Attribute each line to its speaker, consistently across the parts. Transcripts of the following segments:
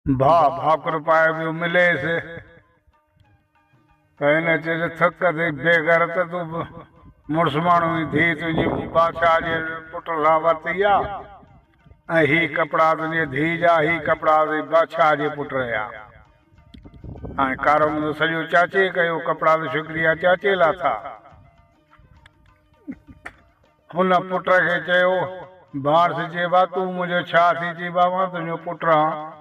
Speaker 1: भा भाकुर पाए भी मिले से कहने चेरे थक दे बेगर त तू मुड़स माण्हू धी तुझी बादशाह जे पुट सां वरिती आहे ऐं ही कपिड़ा तुंहिंजे धी जा ही कपिड़ा बादशाह जे पुट जा। हाणे कारो मुंहिंजो सॼो चाचे कयो कपिड़ा त शुक्रिया चाचे लाइ था। हुन पुट खे चयो बांस चइबा तूं मुंहिंजो छा थी चइबा मां तुंहिंजो पुटु आहियां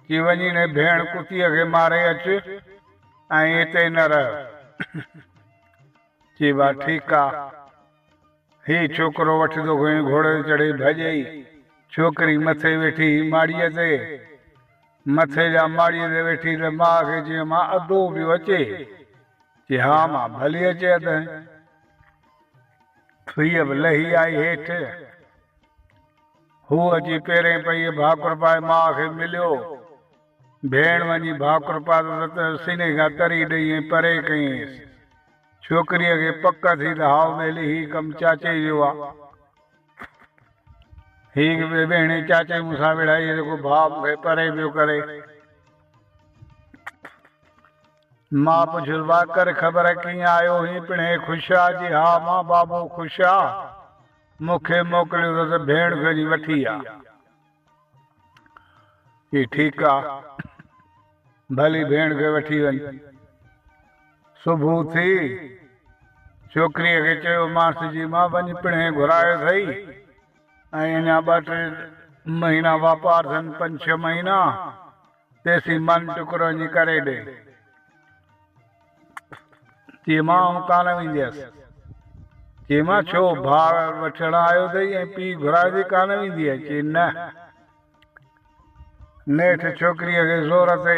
Speaker 1: की वञी ने भेण कुतीअ खे मारे अच ऐं हिते न रह। चइबा ठीकु आहे। ही छोकिरो वठंदो घोड़े ते चढ़ी भॼई छोकिरी मथे वेठी माड़ीअ ते मथे जा माड़ीअ ते वेठी त माउ खे चयो मां अधो पियो अचे चई हा मां भली अचे त हीअ बि लही आई हेठि। हू अची पहिरें पई भाकुर पाए माउ खे मिलियो भेण वञी भाकुर पातो त सीने खां तरी ॾेई परे कईंसि। छोकिरीअ खे पक थी त हाउ मेली ही कमु चाचे जो आहे। ही भेण चाचे मूंसां विढ़ाई जेको भाउ मूंखे परे पियो करे। मां पुछियुसि वाकर ख़बर कीअं आयो ही पिणे ख़ुशि आहे जी हा मां बाबो ख़ुशि आहे मूंखे मोकिलियो त भेण खणी वठी आहे। ही ठीकु आहे भली भेण खे वठी वञ। सुबुह थी छोकिरीअ खे चयो मांसि जी मां वञी पिणे घुरायो अथई ऐं अञा 2-3 महीना वापार अथनि 5-6 महीना तेसी मन टुकड़ो वञी करे ॾे। चई मां कान वेंदी हुअसि। चई मां छो भाउ वठण आयो अथई ऐं पीउ घुरायो अथई कान वेंदी आहे। चई न। नेठि छोकिरीअ खे ज़ोर ते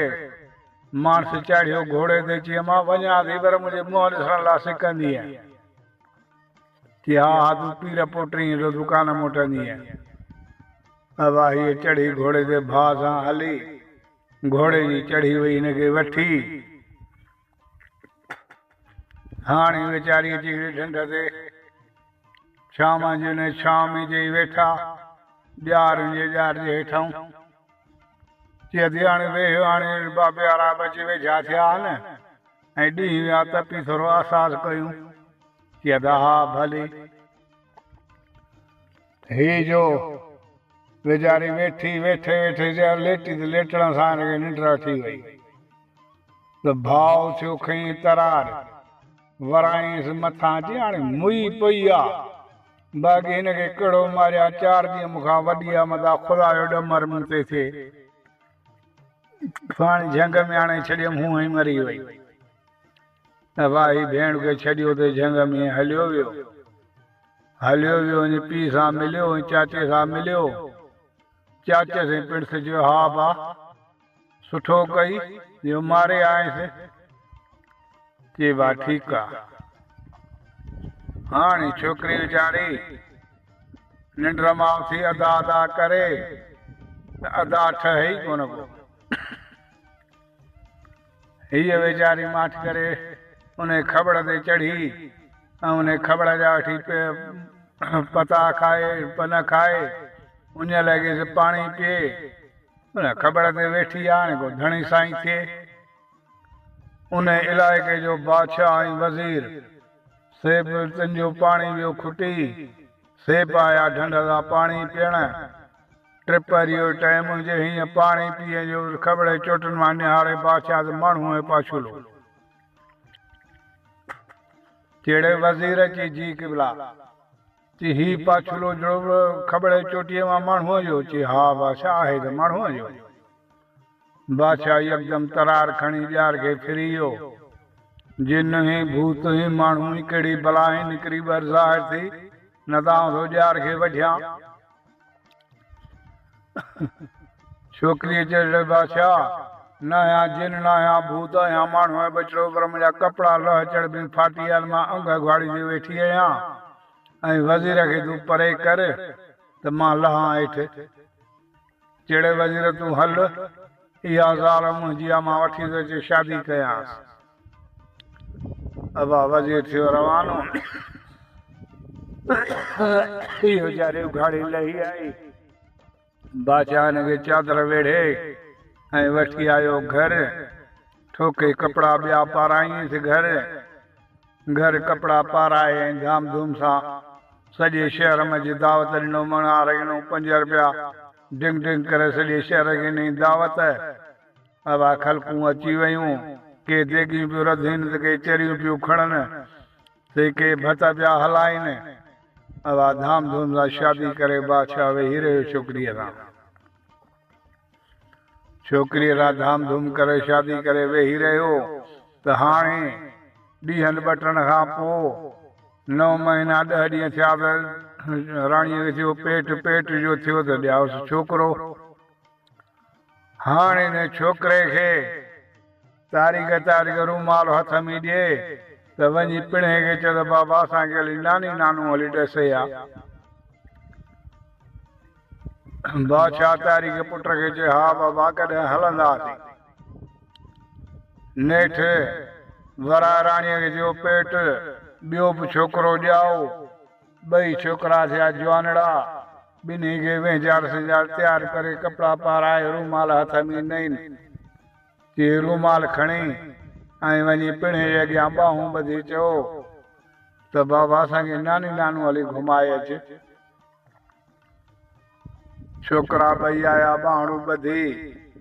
Speaker 1: माण्हू चाढ़ियो घोड़े ते चई मां वञा थी पर मुंहिंजे मुंहुं ॾिसण लाइ सिकंदी आहे। चई हा हा तूं पीर पोटी जो दुकान मोटंदी आहे। अब हीअ चढ़ी घोड़े ते भाउ सां हली घोड़े जी चढ़ी वई हिनखे वठी। हाणे वीचारी अची ढंढ ते शाम जो न शाम चई वेठा ॼार जे हेठां चई थी हाणे वेह हाणे बाबे वारा बची वेझा थिया न ऐं ॾींहुं विया तपी थोरो अहसासु कयूं। चई हा भली। ही जो वीचारी वेठी वेठे वेठे लेटी त लेटण सां हिनखे निंड अची वई त भाउ थियो खईं तरार वराईंसि मथां अची हाणे मुई पई आहे बाक़ी हिनखे कहिड़ो मारिया 4 ॾींहं मूंखां वॾी आहे मथां ख़ुदा जो ॾमर मूं ते थिए। पाणी झंग में हाणे छॾियमि हूअं ई मरी वई। वाही भेण खे छॾियो त झंग में हलियो वियो वञी पीउ सां मिलियो चाचे सां मिलियो। चाचे से पिणस चयो हा भाउ सुठो कई जो मारे आयसि। चई भाउ ठीकु आहे। हाणे छोकिरी वीचारी निंड मां उथी अदा अदा करे त अदा ठहे ई कोन को। हीअ वीचारी माठ करे उन खबड़ ते चढ़ी ऐं उन खबड़ जा वठी पता खाए पन खाए उन लॻेसि पाणी पीए उन खबड़ ते वेठी आहे। हाणे को धणी साईं थिए उन इलाइक़े जो बादशाह ऐं वज़ीर सेब तुंहिंजो पाणी वियो खुटी सेब आया ढंढ सां पाणी पीअण टिपरियो टाइम हुजे हीअं पाणी पीअण जो खबड़े चोटनि मां निहारे बादशाह त माण्हू ऐं पाछुलो कहिड़े वज़ीर अची जी किबला चई ही पाछुलो जो खबड़े चोटीअ मां माण्हूअ जो। चई हा बादशाह आहे त माण्हूअ जो। बादशाह यकदमि तरार खणी ॼार खे फिरी वियो जिन ही भूत ही माण्हू ही कहिड़ी बला ही निकिरी ॿर ज़ाहिर थी न त आउं ॼार खे वढियां। छोकिरीअ चयो बादशाह न आहियां जिन न आहियां भूत आहियां माण्हू आहे बचिड़ो पर मुंहिंजा कपिड़ा लह चढ़ बि फाटी विया मां अंग घाड़ी ते वेठी आहियां ऐं वज़ीर खे तूं परे कर त मां लहां हेठि। जहिड़े वज़ीर तूं हल इहा ज़ाल मुंहिंजी आहे मां वठी थो अचे शादी कयांसि। अबा वज़ीर थियो रवानो। इहो वीचारी उघाड़ी लही आई बादशाह हिनखे चादर वेढ़े ऐं वठी आयो घर, ठोके कपिड़ा ॿिया पाराईंसि घर कपिड़ा पाराए ऐं धाम धूम सां सॼे शहर में दावत ॾिनो, मणार ॾिनो, 5 रुपया डिंग डिंग करे सॼे शहर खे ॾिनी दावत। अवा ख़लकूं अची वियूं, के देगियूं पियूं रधियुनि त के चरियूं पियूं खणनि ते के भत पिया हलाइनि। अवा धाम धूम सां शादी करे बादशाह वेही रहियो छोकिरीअ सां। छोकिरीअ सां धाम धूम करे शादी करे वेही रहियो त हाणे ॾींहंनि 2 टिनि खां पोइ 9 महीना 10 ॾींहं थिया त राणीअ खे थियो पेट जो थियो त ॼाओसि छोकिरो। हाणे हिन छोकिरे खे तारीख़ रूमाल हथ में ॾिए त वञी पिणे खे चए त बाबा असांखे हली नानी नानू हली ॾसे आहे। बादशाह तारीख़ पुट खे चए हा बाबा कॾहिं हलंदासीं। नेठि वराए राणीअ खे चयो पेट ॿियो बि छोकिरो ॼाओ। 2 छोकिरा थिया जवानड़ा, ॿिन्ही खे वेझार सिंझार तयारु करे कपिड़ा पाराए रूमाल हथ में ॾिनईं। चई रूमाल खणी ऐं वञी पिणे जे अॻियां ॿाहूं ॿधी चयो त बाबा असांखे नानी नानू हली घुमाए अच। छोकिरा 2 आया, ॿाहूं ॿधी,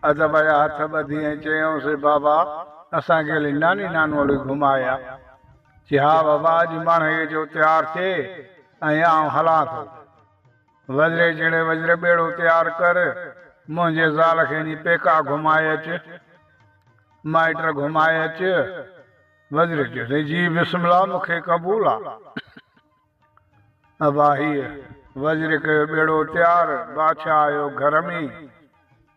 Speaker 1: अदब जा हथ ॿधी ऐं चयऊंसि बाबा असांखे हली नानी नानू हली घुमाया। चई हा बाबा अॼु माणे खे चयो तयारु थिए ऐं आउं हलां थो। वज़िरे जहिड़े वज़िरे ॿेड़ो तयारु कर, मुंहिंजे ज़ाल खे नी पेका घुमाए अच, माइट घुमाए अच। वज़िरे चयो जी बिस्मिल्लाह मूंखे क़बूल आहे। अबा हीअ वज़िर कयो ॿेड़ो तयारु, बादशाह आयो घर में।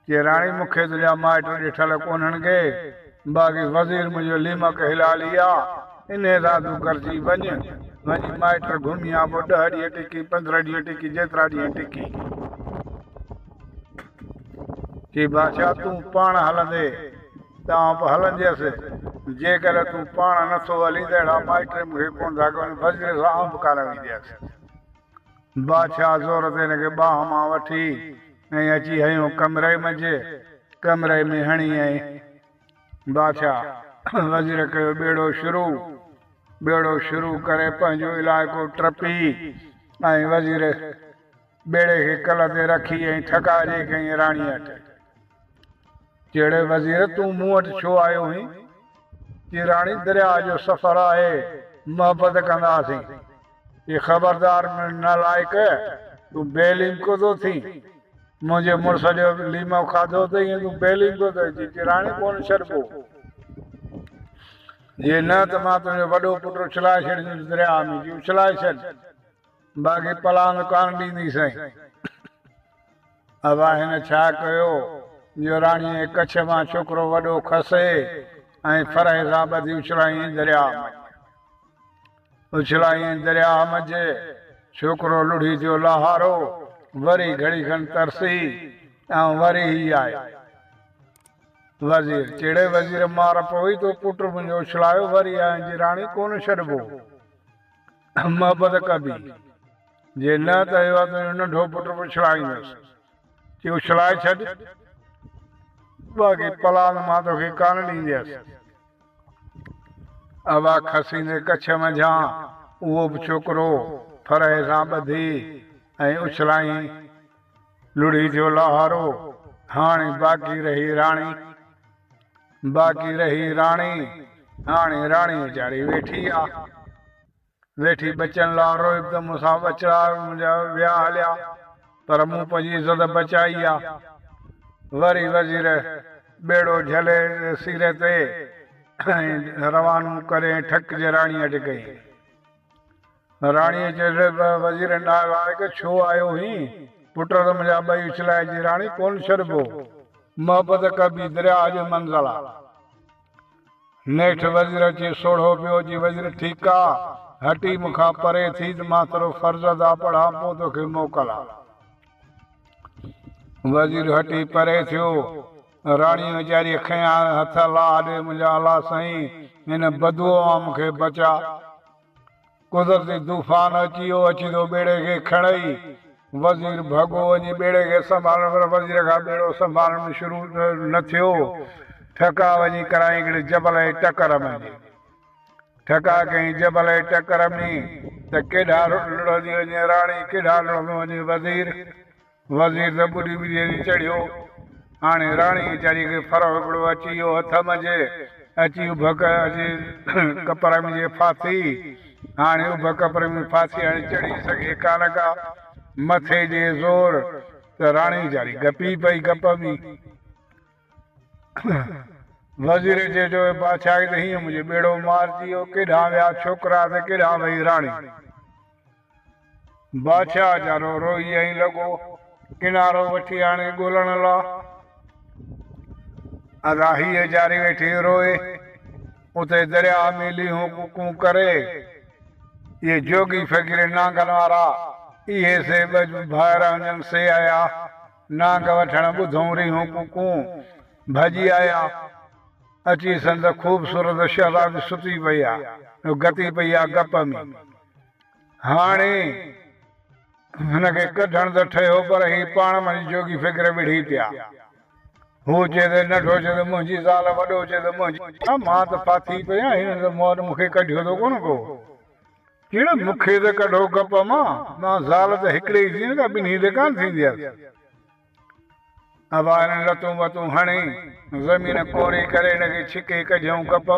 Speaker 1: चई राणी मूंखे तुंहिंजा माइट ॾिठल कोन्हनि के, बाक़ी वज़ीर मुंहिंजो लीमक हिलाली आहे, इन सां तूं गॾिजी वञ, वञी माइट घुमी आ। पोइ 10 ॾींहं टिकी, 15 ॾींहं टिकी, जेतिरा ॾींहं टिकी। चई बादशाह तूं पाण हलंदे त आउं बि हलंदसि, जेकर तूं पाण नथो हली त अहिड़ा माइट मूंखे कोन था कनि, वज़ीर सां आउं बि कान वेंदसि। बादशाह ज़ोर ते हिनखे बाह मां वठी ऐं अची हयो कमरे मंझि, कमरे में हणी ऐं बादशाह वज़ीर कयो ॿेड़ो शुरू करे पंहिंजो इलाइक़ो टपी ऐं वज़ीर ॿेड़े खे कल ते रखी ऐं ठकाजे कई राणीअ वटि। जहिड़े वज़ीर तूं मूं वटि छो आयो हुई? कि राणी दरिया जो सफ़र आहे, मोहबत कंदासीं। ये ख़बरदार नालाइक, तूं बेलिंको थो थी, मुंहिंजे मुड़ुस जो लीमो खाधो अथई, तूं बेलिंको थो थी। राणी कोन छॾिबो, जे न त मां तुंहिंजो वॾो पुटु उछलाए छॾींदुसि दरिया में, उछलाए छॾ, बाक़ी पलांद कान ॾींदीसीं। अबा हिन छा कयो जो राणीअ जे कच्छ मां छोकिरो वॾो खसे ऐं फरह सां ॿधी उछलाईं दरिया में। उछलाईं दरिया मंझि, छोकिरो लुढ़ी थियो लहारो, वरी घड़ी खनि तरसी ऐं वरी ही आयो वज़ीर। चेड़े वज़ीर मार पई तो पुटु मुंहिंजो उछलायो, वरी आयो। जी राणी कोन छॾिबो, मोहबत कबी, जे न त तुंहिंजो नंढो पुटु बि उछलाईंदुसि। कि उछलाए छॾ, बाक़ी पलान मां तोखे कान ॾींदसि। अबा खसींदे कच्छ मंझां उहो बि छोकिरो फरह सां ॿधी ऐं उछलाईं, लुढ़ी थियो लहारो। हाणे बाक़ी रही राणी। हाणे राणी वीचारी वेठी आहे, वेठी बचनि लाइ रोई त मूंसां बचा मुंहिंजा विया हलिया, पर मूं पंहिंजी इज़त बचाई आहे। वरी वज़ीर ॿेड़ो झले सिर ते ऐं रवानो करे ठक जे राणीअ वटि गई। राणीअ चयो वज़ीर नालाइक छो आयो हुई? पुट त मुंहिंजा 2 उछलाइजी, राणी कोन छॾिबो, मोहबत कबी, दरिया जो मंज़िल आहे। नेठि वज़ीर अची सोढ़ो पियो। जी वज़ीर ठीकु आहे, हटी मूंखां परे थी त मां तुंहिंजो फर्ज़ अदा पढ़ां, पोइ तोखे मोकल आहे। वज़ीर हटी परे थियो। राणी वीचारी खयां हथ लाॾे, मुंहिंजा अला साईं, हिन बदबूअ मां मूंखे बचा। कुदरती तूफ़ान अची वियो, अची तो ॿेड़े खे खणई वज़ीर भॻो वञी ॿेड़े खे संभालण, पर वज़ीर खां ॿेड़ो संभालण शुरू न थियो। ठका वञी कराई हिकिड़े जबल जे टकर में, ठका कई जबल जे टकर में त केॾा लुड़ंदी वञे राणी, केॾा लुड़ंदो वञे वज़ीर। वज़ीर त ॿुॾी ॿुॾी चढ़ियो। हाणे राणी वीचारी खे फरो हिकिड़ो अची वियो हथ मंझि, अची उभ अची कपर में जे फाथी। हाणे उभ कपर में फाथी हाणे चढ़ी सघे कान का, मथे जे ज़ोर त राणी वीचारी गपी पई गप में। वज़ीर जे चयो बादशाह खे त हीअं मुंहिंजो ॿेड़ो मारिजी वियो, केॾां विया छोकिरा त केॾां वई राणी। बादशाह वीचारो रोई ऐं लॻो किनारो वठी हाणे ॻोल्हण लाइ। अदा हीअ वीचारी वेठी रोए, उते दरिया में लीहूं कुकूं करे। ये जोगी फ़क़ीर नांगनि वारा इहे से ॿाहिरि वञनि से आया, नांग वठण ॿुधूं रीहूं कुकूं भॼी आया। अची संद ख़ूबसूरत शहज़ादी सुती पई आहे, गती पई आहे गप में। हाणे हिनखे कढण त ठहियो, पर ही पाण में जोगी फ़क़ीर विढ़ी पिया। हू चए त नंढो चए त मुंहिंजी ज़ाल, वॾो चए त मुंहिंजी, मां त फाथी पिया, हिन त मौत मूंखे कढियो थो कोन को। केड़ा मूंखे त कढो गप मां ज़ाल त हिकिड़े ई थी न, ॿिन्ही त कान थींदी आहे। अब हिन लतूं वतूं हणी ज़मीन कोरी करे हिनखे छिके कढियऊं गप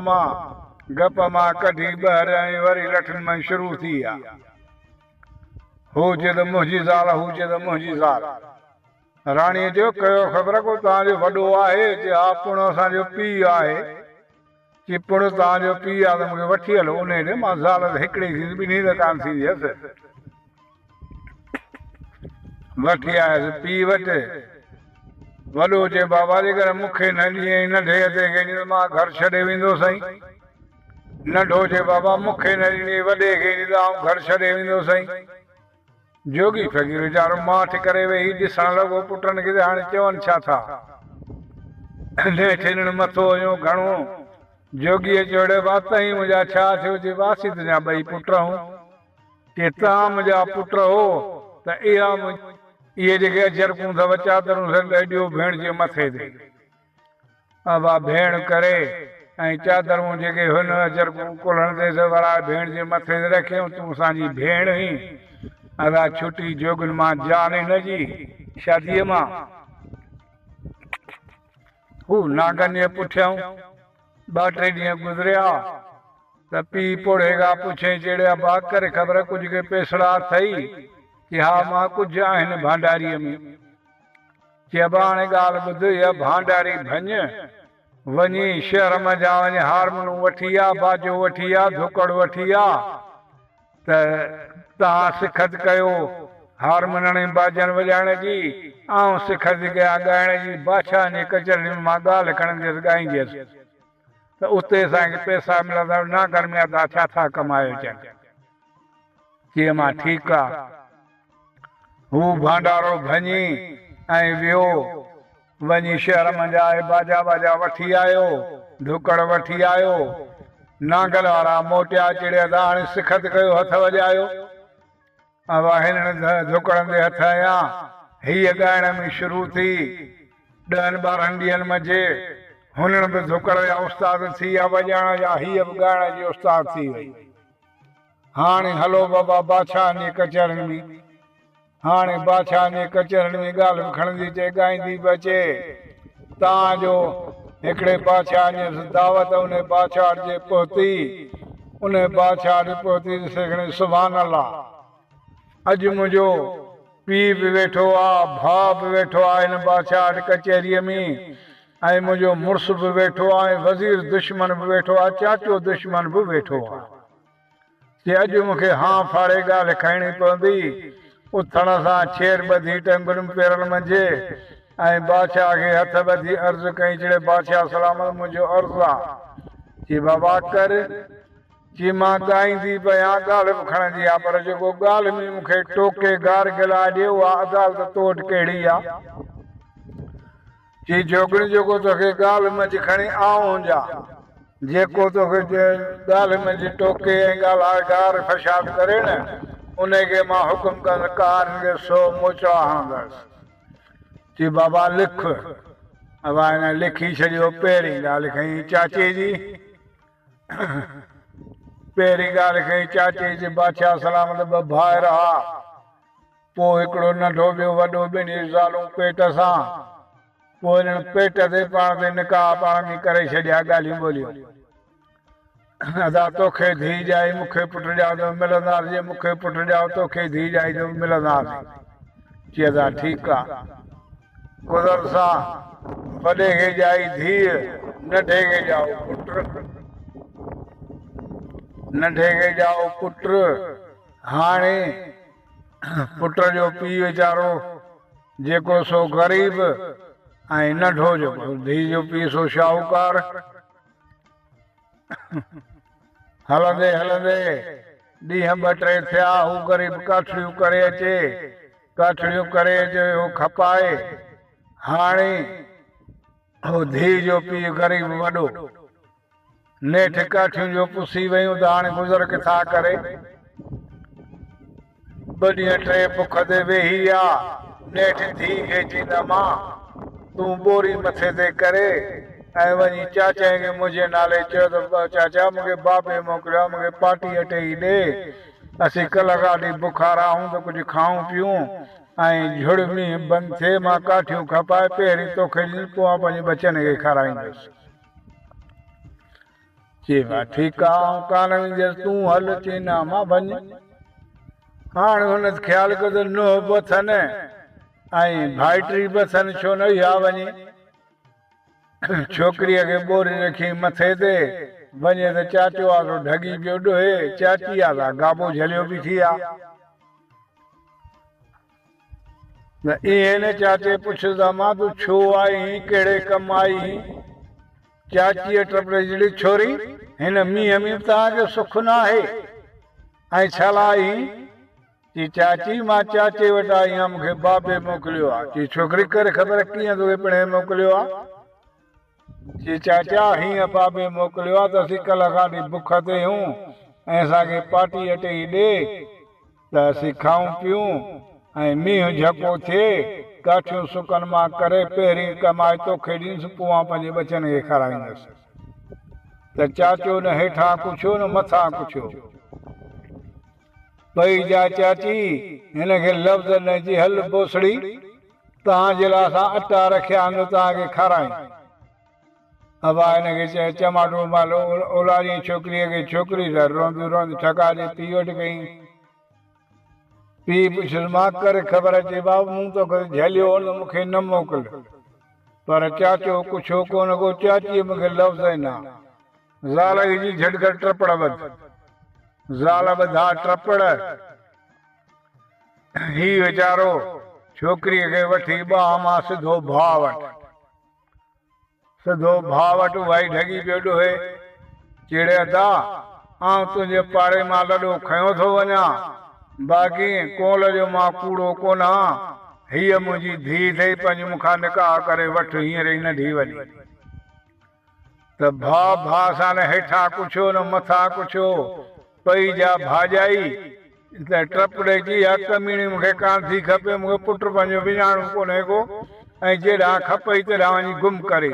Speaker 1: मां कढी ॿाहिरि ऐं वरी लठनि में शुरू थी आहे। हू चए त मुंहिंजी ज़ाल, हू चए त मुंहिंजी ज़ाल। राणीअ जो कयो ख़बर को तव्हांजो वॾो आहे, चए हा पुण असांजो पीउ आहे। चए पुण तव्हांजो पीउ आहे त मूंखे वठी हलो उन ॾे, मां ज़ाल त हिकिड़ी थींदी, ॿिन्ही त कान थींदी हुअसि। वठी आयसि पीउ वटि। वॾो चए बाबा जे करे मूंखे न ॾिए, नंढे हथे खे ॾींदो मां घर छॾे वेंदो साईं। नंढो चए बाबा मूंखे न ॾिए, वॾे खे ॾींदा आऊं घर छॾे वेंदो साईं। जोगी फ़क़ीर वीचारो माठ करे वेही ॾिसण लॻो पुटनि खे, हाणे चवनि छा था। हिननि मथो हुयो घणो। जोगीअ चयो बात तई मुंहिंजा छा थियो, जे वासी तुंहिंजा ॿई पुट हूं, के तव्हां मुंहिंजा पुट हो त इहे जेके अजरकूं अथव चादरूं ॾियो भेण जे मथे ते। अब भेण करे ऐं चादरूं जेके हुन अजरकूं कुल्हण ते वराए भेण जे मथे ते रखियऊं, तूं असांजी भेण हुई। अदा छुटी जोगनि मां जान हिन जी शादीअ मां। हू नागनि जे पुठियां 2-3 ॾींहं गुज़रिया त पीउ पोड़े खां पुछे चेड़िया बा करे ख़बर कुझु के पेसड़ा अथई, कि हा मां कुझु आहिनि भांडारीअ में। चइबा हाणे ॻाल्हि ॿुध, इहा भांडारी भञ वञी शहर में जा वञे, हारमोनियम वठी आ, बाजो वठी आ, धुकड़ वठी आ, त तव्हां सिखत कयो हारमोनियम ऐं बाजनि वॼाइण जी, ऐं सिखत कया ॻाइण जी। बादशाह जे कचहरी में मां ॻाल्हि खणंदुसि ॻाईंदुसि त उते असांखे पैसा मिलंदा। नागनि में तव्हां छा था कमायो चइनि। चए मां ठीकु आहे। हू भांडारो भञी ऐं वियो, वञी शहर में जाए बाजा बाजा वठी आयो, धुकड़ वठी आयो। नांगल वारा मोटिया चिड़िया त हाणे सिखत कयो, हथ वॼायो। अब हिननि धुकड़नि ते हथ आया, हीअ ॻाइण में शुरू थी। 10-12 ॾींहंनि मंझि हुननि बि धुकड़ जा उस्ताद थी विया वॼाइण जा, हीअ बि ॻाइण जी उस्ताद थी वई। हाणे हलो बाबा बादशाह जे कचहरियुनि में। हाणे बादशाह जे कचहरियुनि में ॻाल्हि बि खणंदी अचे, ॻाईंदी बि अचे। तव्हांजो हिकिड़े बादशाह जी दावत उन बादशाह जे पहुती, उन बादशाह ॾे पहुती ॾिसे सुभान अल्लाह, अॼु मुंहिंजो पीउ बि वेठो आहे, भाउ बि वेठो आहे हिन बादशाह कचहरीअ में, ऐं मुंहिंजो मुड़ुस बि वेठो आहे, वज़ीर दुश्मन बि वेठो आहे, चाचो दुश्मन बि वेठो आहे। कि अॼु मूंखे हां फाड़े ॻाल्हि खणणी पवंदी। उथण सां छेर ॿधी टंगुनि पेरनि मंझि ऐं बादशाह खे हथ ॿधी अर्ज़ु कई। चड़े बादशाह सलामत, मुंहिंजो अर्ज़ु आहे। चई बाबा कर। चई मां ॻाईंदी पिया, ॻाल्हि बि खणंदी आहे, पर जेको ॻाल्हि में मूंखे टोके गार गिलाए ॾियो आहे, अदालत तोड़ कहिड़ी आहे। चई जोगणी जेको तोखे ॻाल्हि मंझि खणी आऊं हुजां, जेको तोखे ॻाल्हि मंझि टोके ऐं ॻाल्हाए गार फसाद करे न, उनखे मां हुकुम कंदुसि कार खे 100 मोचा हणंदसि। चई बाबा लिख। बाबा हिन लिखी छॾियो। पहिरीं ॻाल्हि खईं चाचे जी। पहिरीं ॻाल्हि खईं चाचे जी। बादशाह सलामत 2 भाइर हुआ। पोइ हिकिड़ो नंढो ॿियो वॾो, ॿिन्ही ज़ालूं पेट सां। पोइ हिननि पेट ते पाण ते निकाह पाण में करे छॾिया। ॻाल्हियूं ॿोलियूं अदा तोखे धीउ ॼाई मूंखे पुटु ॼाओ त मिलंदासीं, मूंखे पुटु ॼाओ तोखे धीउ ॼाई त मिलंदासीं। चई अदा ठीकु आहे। कुदरत सां वॾे खे ॼाई धीउ, नंढे खे ॼाओ पुटु। नंढे खे ॼाओ पुटु। हाणे पुट जो पीउ वीचारो जेको सो ग़रीब ऐं नंढो जेको धीउ जो पीउ सो शाहूकार। हलंदे हलंदे ॾींहं 2-3 थिया। हू ग़रीब काठड़ियूं करे अचे, काठड़ियूं करे अचे, हू खपाए। हाणे हू धीउ जो पीउ ग़रीब वॾो नेठि काठियूं जो पुसी वियूं त हाणे गुज़र किथां करे। 2 ॾींहं 3 बुख ते वेही विया। नेठि धीउ खे चईंदा मां तूं ॿोरी मथे ते करे ऐं वञी चाचा खे मुंहिंजे नाले चयो त चाचा मूंखे बाबे मोकिलियो आहे, मूंखे पाटी अटई ॾे। असीं कल्ह खां बुखार आहियूं त कुझु खाऊं पीऊं ऐं झुड़मी बंदि थिए। मां काठियूं खपाए पहिरीं तोखे ॾींदुसि, पोइ पंहिंजे बचनि खे खाराईंदुसि। चई मां ठीकु आहे, कान वेंदुसि, तूं हल। चई न मां वञ। हाणे हुन ख़्यालु कयो त नुंहुं बि अथनि ऐं भाइटी बि अथनि, छो न इहा वञे। छोकिरीअ खे ॿोरी रखी मथे ते, वञे त चाचो आहे ढगी पियो ॾोहे, चाची आहे गाबो झलियो बि थी आहे। त ईअं न चाचे पुछंदा मां तूं छो आई, कहिड़े कमु आई। चाचीअ टपड़े जहिड़ी छोरी हिन मींहं में तव्हांखे सुख न आहे ऐं छा आई। चई चाची मां चाचे वटि आई आहियां, मूंखे बाबे मोकिलियो आहे। चई छोकिरी करे ख़बर कीअं तोखे पिणे मोकिलियो आहे। चई चाचा हीअं बाबे मोकिलियो आहे त असीं कल्ह खां बुख ते आहियूं ऐं असांखे पाटी अटई ॾे त असीं खाऊं पीऊं ऐं मींहुं झको थिए, काठियूं सुकनि मां करे पहिरीं कमाए तोखे ॾींदुसि, पोइ मां पंहिंजे बचनि खे खाराईंदुसि। त चाचो न हेठां कुछो न मथां कुछो। भई जा चाची हिनखे लफ़्ज़ न जी हल बोसड़ी तव्हांजे लाइ असां अटा रखिया आहिनि, तव्हांखे खारायूं। अबा हिनखे चए चमाटो मालो ओलारी छोकिरीअ खे छोकिरी त रोंदी रोंदी ठका जे पीउ वटि कई। पीउ पुछियसि मां करे ख़बर अचे बाबू मूं तोखे झलियो न मूंखे न मोकिल, पर चाचो कुछो कोन को। चाचीअ मूंखे लफ़्ज़ न। ज़ाल जी झटकर टपड़ ॿध, ज़ाल ॿधा टपड़। ही वीचारो छोकिरीअ खे वठी ॿाह मां सिधो भाउ वटि, सिधो भाउ वटि भाई ढगी पियो ॾोहे। चेड़े अदा आउं तुंहिंजे पाड़े मां लॾो खयों थो वञा, बाक़ी कोल जो मां कूड़ो कोन आहियां। हीअ मुंहिंजी धीउ अथई, पंहिंजी मूंखां निकाह करे वठि, हींअर ई नंढी वञी। त भाउ भाउ सां न हेठां कुछो न मथां कुछो। पई जा भाॼाई त टपड़े जी हक़ कमीणी मूंखे कान थी खपे, मूंखे पुटु पंहिंजो विञाइणो कोन्हे को ऐं जेॾां खपई तेॾां वञी गुम करे।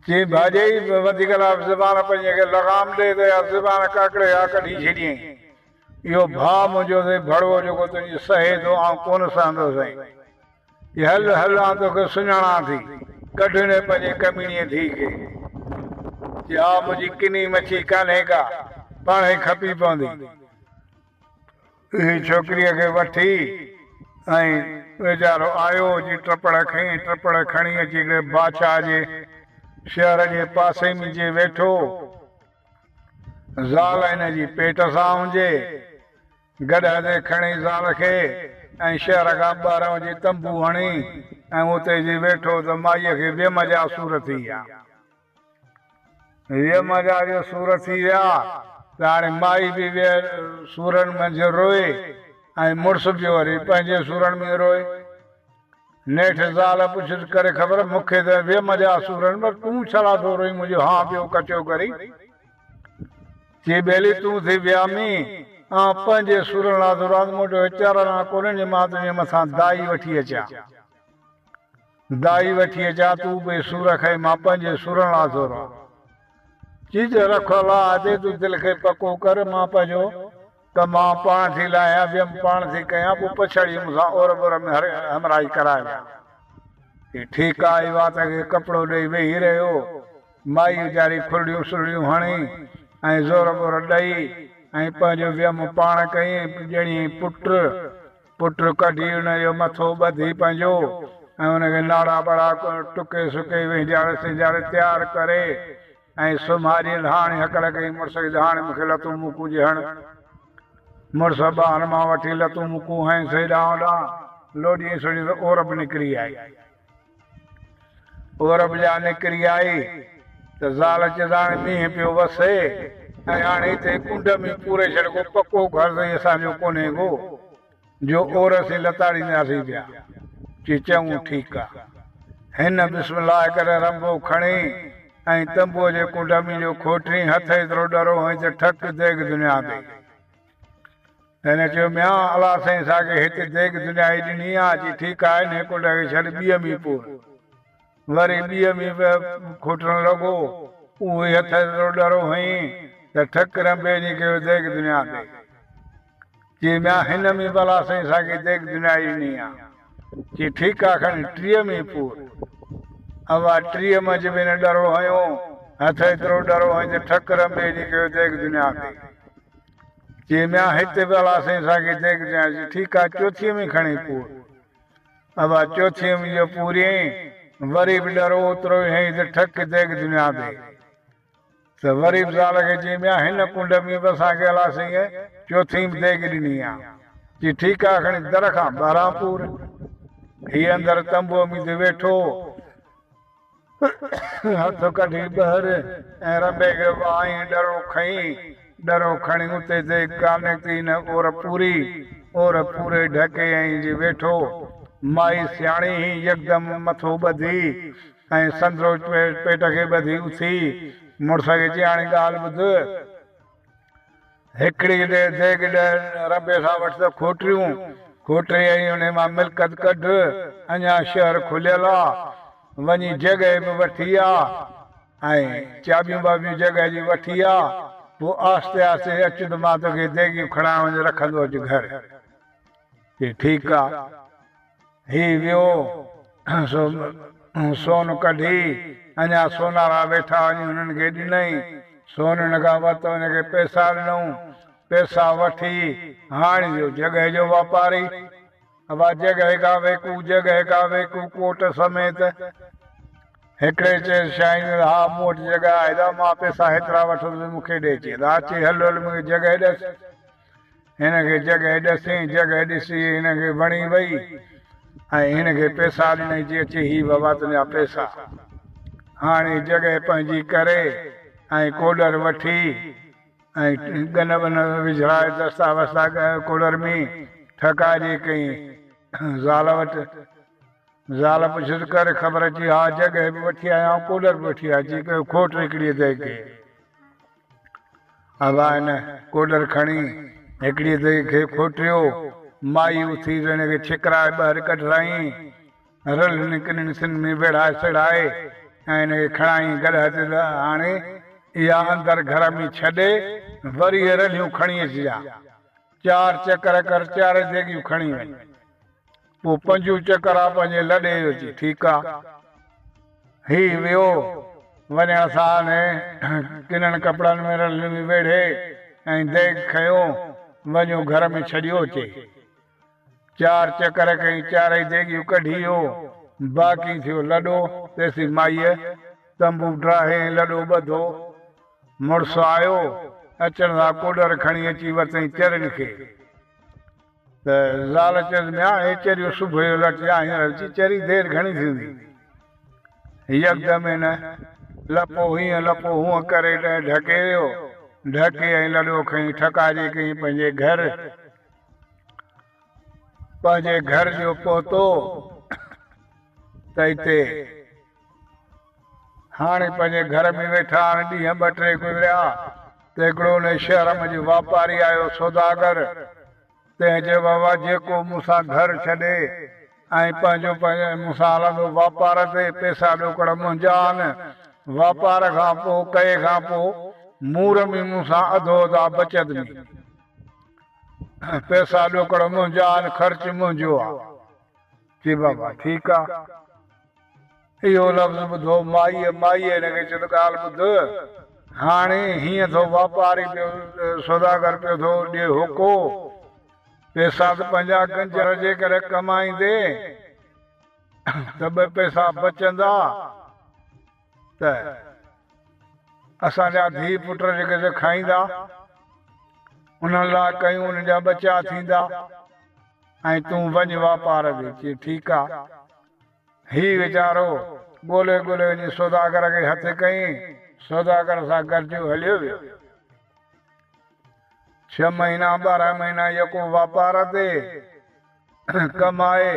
Speaker 1: चई भाॼाई वधीक ज़बान पंहिंजे खे लॻाम ॾे त ज़बान काकड़े जा कढी छॾियईं। इहो भाउ मुंहिंजो अथई भड़वो जेको तुंहिंजी सहे थो, आउं कोन सहंदो साईं। हल हल आउं तोखे सुञाणां थी, कढ न पंहिंजे कमीणीअ धीउ खे। हा मुंहिंजी किनी मच्छी कान्हे का, पाण ई खपी पवंदी। छोकिरीअ खे वठी ऐं वीचारो आयो जी टपड़ खईं। टपड़ खणी अची करे बादशाह जे शहर जे पासे में जे वेठो। ज़ाल हिन जी पेट सां हुजे, गॾ ते खणी ज़ाल खे ऐं शहर खां ॿाहिरां वञी तंबू हणी ऐं उते जी वेठो त माईअ खे वियम जा सूर थी विया। वियम जा जो सूर थी विया त हाणे माई बि सूरनि मंझि रोए ऐं मुड़ुस बि वरी पंहिंजे सूरनि में रोए। नेठि ज़ाल पुछियसि करे ख़बर मूंखे त वियम जा सूरनि, पर तूं छा थो रोई मुंहिंजो? हा ॿियो कचो करी। चई ॿेली तूं थी वियामी पंहिंजे सुरण लाइ रात मोटो चरण कोन्हे मां तुंहिंजे मथां दाई वठी अचां तूं बि सूर खाई मां पंहिंजे सुरण लाइ थो रहां चीज रखल आहे तूं दिलि खे पको कर मां पंहिंजो कम पाण थी लाहियां ॿियमि पाण थी कयां पोइ पछाड़ी मूंसां ओर बोर में हमराई कराया ठीकु आहे वात खे कपिड़ो ॾेई वेही रहियो माई वीचारी खुरड़ियूं सुरड़ियूं हणी ऐं ज़ोर बोर ॾेई ऐं पंहिंजो वियमि पाण कई ॼणी पुट कढी हुनजो मथो ॿधी पंहिंजो ऐं हुनखे नाड़ा बड़ा टुके सुके विझाड़े सिंजाड़े तयारु करे ऐं सुम्हारी हाणे हकल कई मुड़ुस खे हाणे मूंखे लतूं मुकूं हण मुड़ुस ॿाहिरि मां वठी लतूं मुकूं हंई से ॾांहुं लोॾी सुड़ी त औरब निकिरी आई औरब जा निकिरी आई त ज़ाल चइसि मींहुं पियो वसे ऐं हाणे हिते कुंड में पूरे छॾ को पको घर त असांजो कोन्हे को जो औरस लताड़ींदासीं पिया चई चङो ठीकु आहे हिन बिस्मिल्लाह करे रंबो खणी ऐं तंबूअ जे कुंड में जो खोटरी हथ एतिरो डरो हई त ठक देग दुनिया ते हिन चयो मिया अलाह साईं असांखे हिते देग दुनिया ई ॾिनी आहे अची ठीकु आहे हिन कुंड खे छॾ ॿिए में पूर वरी ॿिए में खोटणु लॻो उहे हथ एतिरो डरो हई त ठक रंबे जी कयो देग दुनिया ते चई मिया हिन में भला साईं असांखे देग दुनिया ई ॾिनी आहे चई ठीकु आहे खणी 30 में पूर अवा 30 मंझ में न डरो हयो हथ एतिरो डरो हई त ठक रंबे जी कयो देग दुनिया ते चई मिया हिते भला साईं असांखे देग दुनिया जी ठीकु आहे 4 में खणी पूर अवा 4 में जो पूरी वरी बि डरो ओतिरो ई हई त ठक देग दुनिया ते त वरी बि ज़ाल खे चई मिया हिन कुंड में बि असांखे अलाह साईं 4 में देग ॾिनी आहे चई ठीकु आहे खणी दर खां ॿाहिरां पूर हीअ अंदरि तंबूअ में ते वेठो हथ कढी ॿाहिरि ऐं रंबे खे आई डरो खणी उते ते कान्हे थी न ओर पूरे ढके ऐं जी वेठो माई सियाणी ई यकदमि मथो ॿधी ऐं संदरो पेट खे ॿधी उथी मुड़ुस खे चई हाणे ॻाल्हि ॿुध हिकिड़ी देग रंबे सां वठि त खोटरी आई हुन मां मिल्कत कढ अञा शहर खुलियल आहे वञी जॻह बि वठी आहे ऐं चाबियूं बाबियूं जॻह जी वठी आहे पोइ आस्ते आस्ते अच त मां तोखे देगियूं खणाए वञी रखंदो अचु घर ठीकु आहे ही वियो सोन कढी अञा सोनारा वेठा वञी हुननि खे ॾिनई सोन हिन खां वरितो हिनखे पैसा ॾिनऊं पैसा वठी हाणे जो जॻह जो वापारी अबा जॻह का वेकू कोट समेत हिकिड़े चए साईं हा मूं वटि जॻह आहे त मां पैसा हेतिरा वठो त मूंखे ॾे चए अचे हलो मूंखे जॻह ॾिस हिनखे जॻह ॾसी जॻह ॾिसी हिनखे वणी वई ऐं हिनखे पैसा ॾिनई चई अचे ही बाबा तुंहिंजा पैसा हाणे जॻह पंहिंजी करे ऐं कोडर वठी ऐं गन वन विझाए दस्ता वस्ता कोडर में ठकाइजी कई ज़ाल वटि ज़ाल पुछिस कर ख़बर अची हा जॻह बि वठी आया कोडर बि वठी आया चई कयो खोट हिकिड़ी देग खे अबा हिन कोडर खणी हिकिड़ी देग खे खोटियो माई उथी हिनखे छिकराए ॿाहिरि कढराई रल निकिरी सिन में वेड़ाए सड़ाए ऐं हिनखे खणाई गॾ हाणे इहा अंदरि घर में छॾे वरी रलियूं खणी अचिजा 4 चकर कर 4 देगियूं खणी वञ पोइ 5 चकर आहे पंहिंजे लॾे अची ठीकु आहे ही वियो वञण सां किननि कपिड़नि में रलियूं में वेड़े ऐं देग खयो वञो घर में छॾियो अचे 4 चकर कई 4 देगियूं कढी वियो बाक़ी थियो लॾो तेसी माईअ तंबू ड्राहे लॾो ॿधो मुड़ुस आयो अचण सां कोडर खणी अची वरितई चरनि खे त ज़ाल चयसि मिया हे चरियो सुबुह जो लटिया हींअर चरी देरि घणी थींदी यकदमि हिन लपो हीअं लपो हूअं करे ढके वियो ढके ऐं लॾो खईं ठकाइजी कई पंहिंजे घर जो पहुतो त हिते हाणे पंहिंजे घर में वेठा ॾींहं 2 टे गुज़रिया त हिकिड़ो उन शहर में जो वापारी आयो सौदागर, तंहिं चयो बाबा जेको मूंसां घर छॾे ऐं पंहिंजो मूंसां हलंदो वापार ते, पैसा ॾोकड़ मुंहिंजा आहिनि, वापार खां पोइ कए खां पोइ मूर में मूंसां अधो अधा बचत में, पैसा ॾोकड़ मुंहिंजा आहिनि, ख़र्च मुंहिंजो आहे। चई बाबा ठीकु आहे। इहो लफ़्ज़ ॿुधो माईअ हिनखे चयो त ॻाल्हि ॿुध, हाणे हीअं थो वापारी पियो सौदागर पियो थो ॾिए होको, पैसा त पंहिंजा गंजर जे करे कमाईंदे त ॿ पैसा बचंदा त असांजा धीउ पुट जेके खाईंदा, उन्हनि लाइ कयूं, उन्हनि जा बचा थींदा, ऐं तूं वञ वापार ते। चई ठीकु आहे। ही वीचारो ॻोल्हे वञी सौदागर खे हथु कयईं, सौदागर सां गॾिजो हलियो वियो। 6 महीना 12 महीना यको वापार ते कमाए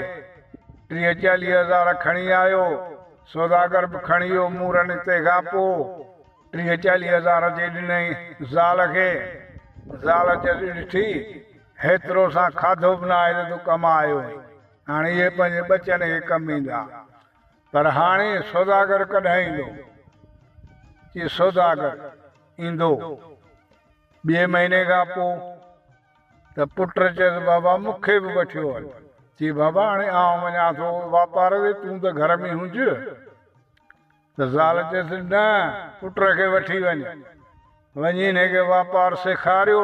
Speaker 1: 30-40 हज़ार खणी आयो, सौदागर बि खणी वियो मूरनि ते खां पोइ 30-40 हज़ार जे ॾिनई ज़ाल खे। ज़ाल चई ॾिठी हेतिरो सां खाधो बि न आहे त तूं कमायो, हाणे इहे पंहिंजे बचनि खे कमु ईंदा। पर हाणे सौदागर कॾहिं ईंदो? चई सौदागर ईंदो 2 महीने खां पोइ। त पुट चयसि बाबा मूंखे बि वठियो हल। चई बाबा हाणे आउं वञा थो वापार ते, तूं त घर में हुज। त ज़ाल चयसि न, पुट खे वठी वञी हिनखे वापार सेखारियो,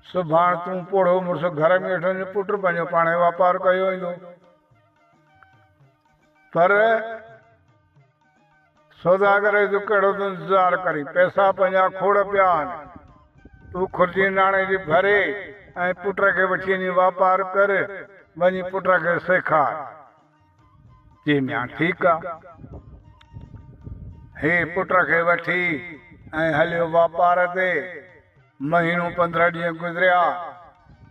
Speaker 1: सुभाणे तूं पोड़ो मुड़ुसु घर में वेठो, पुट पंहिंजो पाणे वापार कयो ईंदो। पर सौदागर जो कहिड़ो तूं इंतज़ारु करी, पैसा पंहिंजा खोड़ पिया आहिनि, तूं खुर्जी नाणे जी भरे ऐं पुट खे वठी वञी वापार कर, वञी पुट खे सेखार। चई मिया ठीकु आहे। हे पुट खे वठी ऐं हलियो वापार ते। महीनो 15 ॾींहं गुज़रिया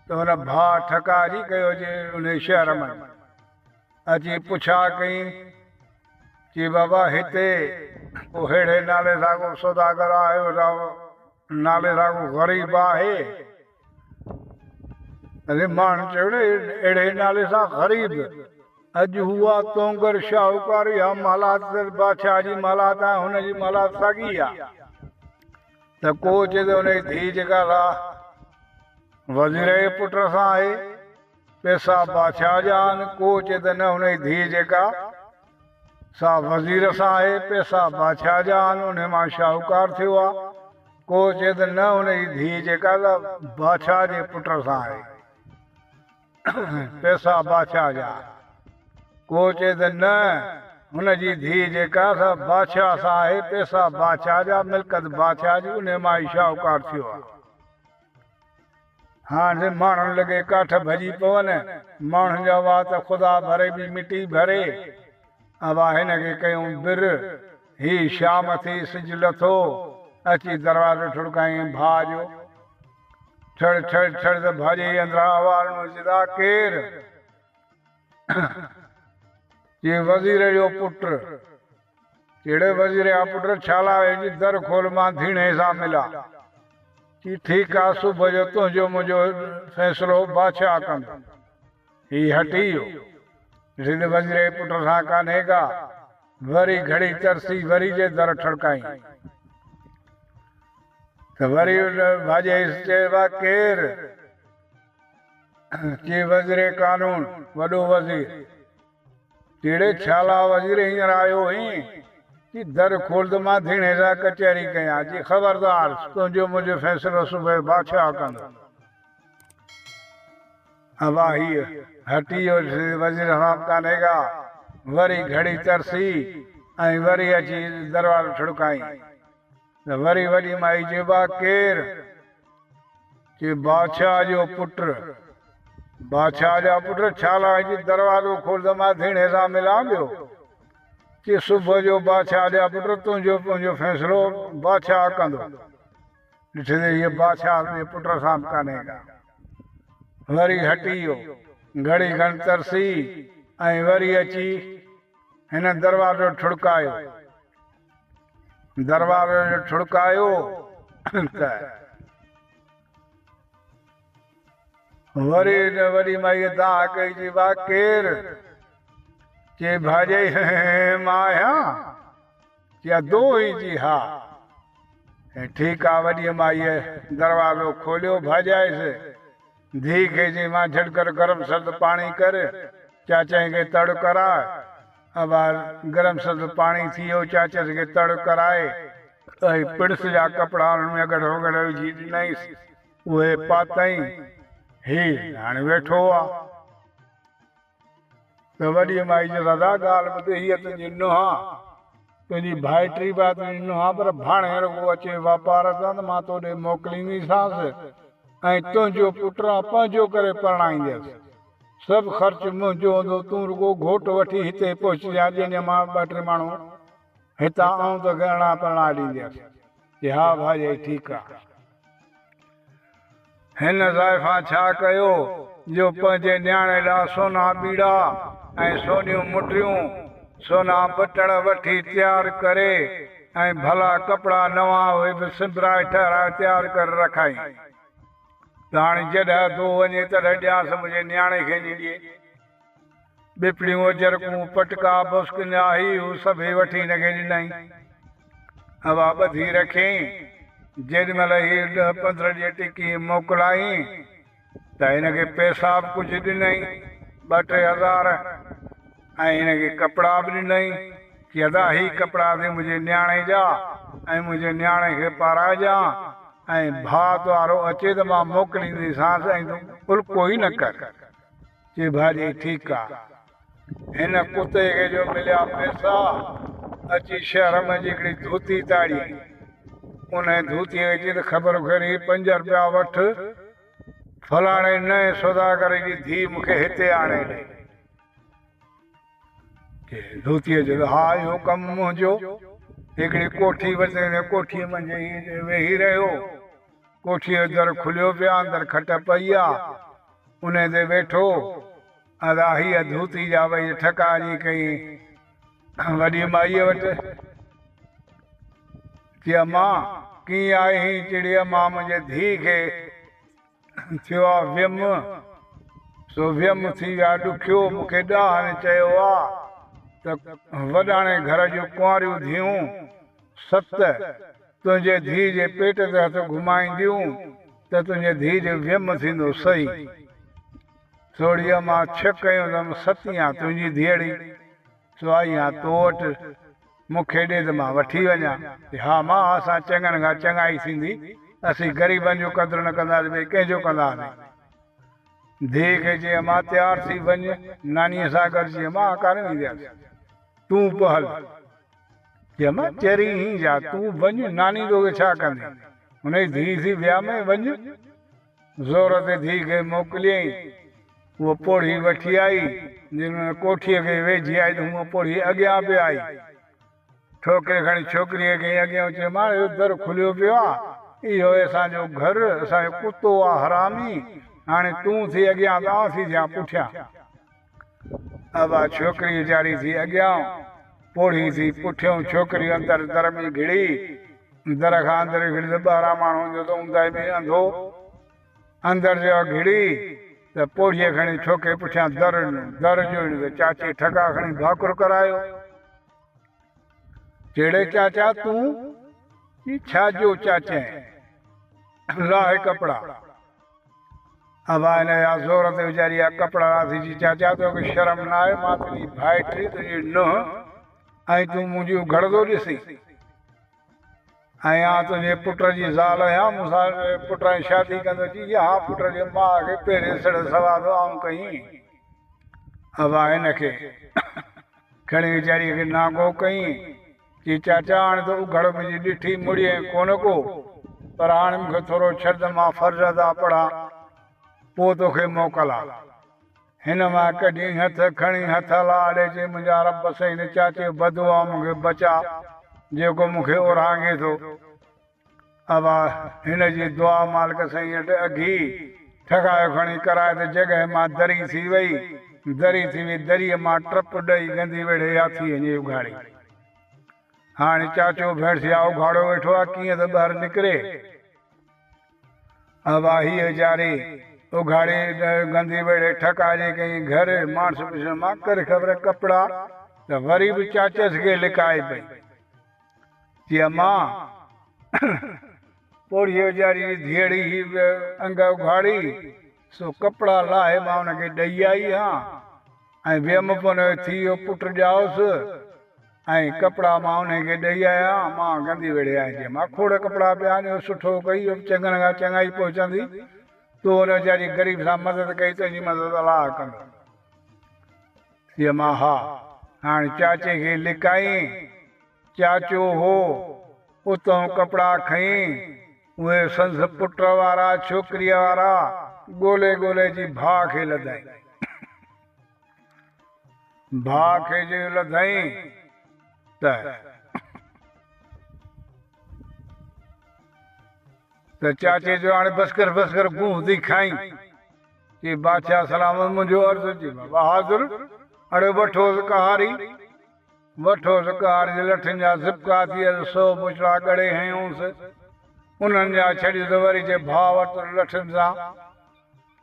Speaker 1: त हुन भाउ ठकाजी कयो जे उन शहर में अची पुछा कई। चई बाबा हिते को हेड़े नाले सां को सौदागर आयो नाले सां को ग़रीब आहे? अरे माण्हू चयो न अहिड़े नाले सां ग़रीब, अॼु हुआ तोंगर शाहूकार या मालात बादशाह जी मालात आहे, हुनजी मालात साॻी आहे। त को चए त हुनजी धीउ जेका वज़ीर जे पुट सां आहे, पैसा बादशाह जा आहिनि। को चए त न, हुनजी धीउ जेका सा वज़ीर सां आहे, पैसा बादशाह जा आहिनि, उन मां शाहूकार थियो आहे। को चए त न, हुनजी धीउ जेका बादशाह जे पुट सां आहे, पैसा बादशाह जा। को चए त न, हुनजी धीउ जेका सा बादशाह सां आहे, पैसा बादशाह जा, मिल्कत बादशाह जी, उन मां ई शाहूकार थियो आहे। हाणे माण्हुनि लॻे काठ भॼी पवनि, माण्हुनि जा वाह त ख़ुदा भरे बि मिटी भरे। अब हिनखे कयूं बिर। ही शाम थी, सिज लथो, अची दरवाज़ो ठुड़काई भाउ जो। छड़ छड़ छड़ त भाॼी अंदरां आवाज़ विझंदा केरु? ये वज़ीर जो पुट। कहिड़े वज़ीर जा पुट? छाला जी दर खोल, मां धीणे सां मिला। कि ठीकु आहे, सुबुह जो तुंहिंजो मुंहिंजो फ़ैसिलो बादशाह कंदो। ही हटी वियो, वज़ीर जे पुट सां कान्हे का। वरी घड़ी तरसी, वरी जे दर ठड़काई त वरी भाॼे चइबा केरु? चई वज़ीर कानून, वॾो वज़ीर। कहिड़े छाला वज़ीर हींअर आयो हुई? कि दर खोल त मां धीणे सां कचहरी कयां। जी ख़बरदार, तुंहिंजो मुंहिंजो फ़ैसिलो सुबुह बादशाह कंदो। हवा हीअ हटी वियो, वज़ीर साहब कान्हे का। वरी घड़ी तरसी ऐं वरी अची दरवाज़ो ठुड़काई त वरी वॾी माई चइबा केरु? चई बादशाह जो पुट। बादशाह जा पुट छाला जी दरवाज़ो खोल त मां धीणे सां मिलां पियो। कि सुबुह जो बादशाह जा पुट, तुंहिंजो मुंहिंजो फ़ैसिलो बादशाह कंदो। ॾिठे त हीअ बादशाह जे पुट सां कान्हे का। वरी हटी वियो, घड़ी खण तरसी ऐं वरी अची हिन दरवाज़ो ठुड़कायो। दरवाज़ो ठुड़कायो वरी माई दा कई जी बा केर जे भाजे माया या दो ही जी हा ठीक आ। वॾी माईअ दरवाज़ो खोलियो भाॼाइसि धी खे जी मां झटकर गरम सर्द पाणी कर चाचाई खे तड़ कराए। अब गरम सर्द पाणी थी वियो चाचस खे तड़ कराए पिड़स जा कपिड़ा हुन में अगड़ वगड़ विझी ॾिनईसि उहे पातई ही हाणे वेठो आहे। त वॾी माई जो दादा ॻाल्हि ॿुधे हीअ तुंहिंजी नुंहुं तुंहिंजी भाइटी बि तुंहिंजी नुंहुं पर भाणे रुॻो अचे वापार सां त मां तोॾे मोकिलींदीसांसि ऐं तुंहिंजो पुट पंहिंजो करे परणाईंदसि सभु ख़र्चु मुंहिंजो हूंदो तूं रुॻो घोट वठी हिते पहुचजांइ जंहिंजा मां ॿ टे माण्हू हितां आऊं त गहणा परणा ॾींदसि। हा भाई ठीकु आहे। हिन ज़ाइफ़ा छा कयो जो पंहिंजे न्याणे लाइ सोना बीड़ा ऐं सोनियूं मुटियूं सोना बटण वठी तयारु करे ऐं भला कपिड़ा नवां उहे बि सिबराए ठहिराए तयारु करे रखाई। त हाणे जॾहिं तूं वञे तॾहिं ॾियांसि मुंहिंजे न्याणे खे ॾिए ॿिपड़ियूं जरकूं पटका बुस्किना ही हू सभई वठी हिनखे ॾिनई। हवा ॿधी रखियईं जेॾीमहिल हीअ 10-15 ॾींहं टिकी मोकिलाई त हिनखे पैसा बि कुझु ॾिनई 2-3 हज़ार ऐं हिनखे कपिड़ा बि ॾिनई कि अदा ही कपिड़ा बि मुंहिंजे न्याणे जा ऐं मुंहिंजे न्याणे खे पाराइजां ऐं भात वारो अचे त मां मोकिलींदीसांसि ऐं तूं उल्को ई न कर। चई भाॼी ठीकु आहे। हिन कुते खे जो मिलिया पैसा अची शहर में हिकिड़ी धोती ताड़ी उन धोतीअ खे त ख़बर करी 5 रुपया वठि फलाणे नए सौदागर जी धीउ मूंखे हिते आणे ॾे। धोतीअ जो हा इहो कमु मुंहिंजो। हिकिड़ी कोठी वरिते कोठीअ मंझि वेही रहियो कोठीअ जो दर खुलियो पिया अंदरि खट पई आहे उन ते वेठो अदा हीअ धोती जा भई ठका जी कई वॾी माईअ वटि कि अम्मा कीअं आई चिड़ी अम्मा मुंहिंजे धीउ खे थियो आहे वियम सो वियम थी विया ॾुखियो मूंखे ॾाहनि चयो आहे त वॾाणे घर जूं कुंवारियूं थियूं 7 तुंहिंजे धीउ जे पेट ते हथ घुमाईंदियूं त तुंहिंजे धीउ जो वियम थींदो सही। थोड़ी मां 6 कयूं त 7 आहे तुंहिंजी धीअड़ी सो आई आहे तो वटि मूंखे ॾे त मां वठी वञा। हा मां असां चङनि खां चङाई थींदी असीं ग़रीबनि जो क़दुरु न कंदासीं भई कंहिंजो कंदासीं। धीउ खे चई मां तयारु थी वञ नानीअ सां गॾिजी मां कान वेंदसि तूं बि हल चई मां चरी ई जा तूं वञ नानी तोखे छा कंदी हुनजी धीउ थी विया में वञ। ज़ोर ते धीउ खे मोकिलियईं उहो पोड़ी वठी आई जिन कोठीअ खे वेझी आई त हूअ पोड़ी अॻियां बि आई ठोके खणी छोकिरीअ खे अॻियां चयो मां इहो दर खुलियो पियो आहे इहो असांजो घर असांजो कुतो आहे हरामी हाणे तूं थी अॻियां त आउं थी थियां पुठियां। अब छोकिरी वीचारी थी अॻियां पोड़ी थी पुठियों छोकिरी अंदरि दर में घिड़ी दर खां अंदरि घिड़ी त 12 माण्हू जो त ऊंदाई में अंधो अंदरि जो घिड़ी त पोड़ीअ खणी छोके पुठियां दर जो चाची ठका खणी भाकुर करायो। जहिड़े चाचा तूं छा जो चाचे लाहे कपिड़ा अब हिन जा ज़ोर ते वीचारी जा कपिड़ा थी चाचा तोखे शर्म न आहे मां तुंहिंजी भाइटी तुंहिंजी नुंहुं ऐं तूं मुंहिंजूं घड़दो ॾिसी ऐं हा तुंहिंजे पुट जी ज़ाल आहियां मूंसां पुट जी शादी कंदो चई हा पुट जी माउ खे पहिरें सड़ सवा दो आऊं कई। अब हिनखे खणी वीचारीअ खे नागो कई चई चाचा हाणे त उघड़ मुंहिंजी ॾिठी मुड़ीअ कोन को पर हाणे मूंखे थोरो छॾ मां फर्ज़ अदा पढ़ां पोइ तोखे मोकलां। हिन मां कढी हथ खणी हथ लाॾे चई मुंहिंजा रब साईं चाचे बदुआ मूंखे बचा जेको मूंखे उरांगे थो। अब हिन जी दुआ मालिक साईं वटि अघी ठकायो खणी कराए त जॻह मां दरी थी वई दरीअ मां टप ॾेई गंदी वेड़े हाथी वञे उघाड़ी। हाणे चाचो भेण थिया उघाड़ो वेठो आहे कीअं त ॿाहिरि निकिरे हवा ही वीचारी उघाड़ी गंदी वेड़े ठकाजे कहीं घर मानस पिछड़ मां कर खबर कपड़ा तो वरी भी चाचस के लिकाए पई जी मां पोड़ी वीचारी धीअड़ी ही अंग उघाड़ी सो कपड़ा लाहे मां उनखे ॾेई आई हाँ ऐं वियम पोइ थी वियो पुट ॼाओसि ऐं कपिड़ा मां उनखे ॾेई आया मां गंदी वेड़े आहीं मां खोड़ कपिड़ा पिया आहिनि सुठो कई चङनि खां चङाई पहुचंदी तूं हुन वीचारी ग़रीब सां मदद कई तुंहिंजी मदद अलाह कंदो तीअं मां हा हाणे चाचे खे लिकाई चाचो हो उतां कपिड़ा खईं उहे संस पुट वारा छोकिरीअ वारा ॻोल्हे ॻोल्हे जी भाउ खे लधाई भाउ खे जो लधाई त चाचे जो हाणे बसकर गूं थी खाई कि बादशाह सलामत मुंहिंजो अर्ज़ु जी बहादुर अड़े वठोसि कहारी लठनि जा ज़िपका थी 100 मुछड़ा ॻड़े हयूंसि उन्हनि जा छॾी त वरी जे भाउ वटि लठनि सां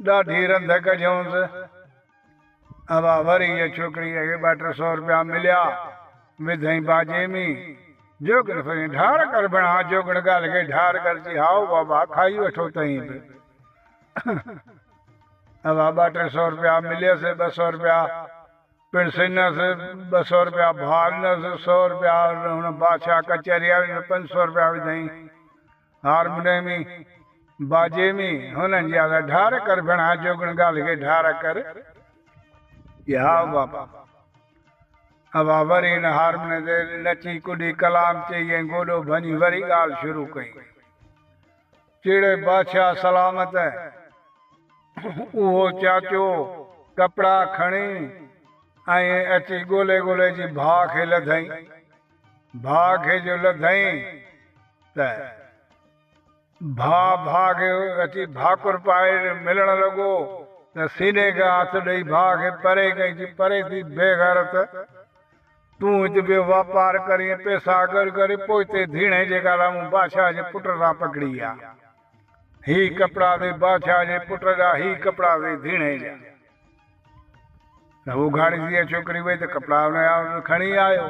Speaker 1: ॾाढी रंध कजऊंसि अवा वरी ये छोकिरीअ खे 200-300 रुपया मिलिया विधई बाजे में जोगण फिर ढार कर बना जोगण गाल के ढार कर जी हाओ बाबा खाई वठो तई अवा 200-300 रुपया मिले से 200 रुपया पिणसिन से 200 रुपया भाल न 100 रुपया बादशाह कचहरी 500 रुपया विधई हारमोनियम बाजे में हुननि जा ढार कर बना जोगण गाल के ढार कर या बाबा हवा वरी न हारमोनियम ते नची कुॾी कलाम चई ऐं गोॾो भञी वरी ॻाल्हि शुरू कई चिड़े बादशाह सलामत उहो चाचो कपिड़ा खणी ऐं अची ॻोल्हे ॻोल्हे जी भाउ खे लधई भाउ खे जो लधई त भाउ खे अची भाकुर पाए मिलण लॻो त सीने खां हथ ॾेई भाउ खे परे कई जी परे थी बेगैरत तूं हिते ॿियो वापार करी पैसा गॾु करे पोइ हिते धीणे जे ॻाल्हि मूं बादशाह जे पुट सां पकड़ी आहे ही कपिड़ा ते बादशाह जे पुट जा ही कपिड़ा ते धीणे जा त उघाड़ी थी छोकिरी वई त कपिड़ा हुनजा खणी आयो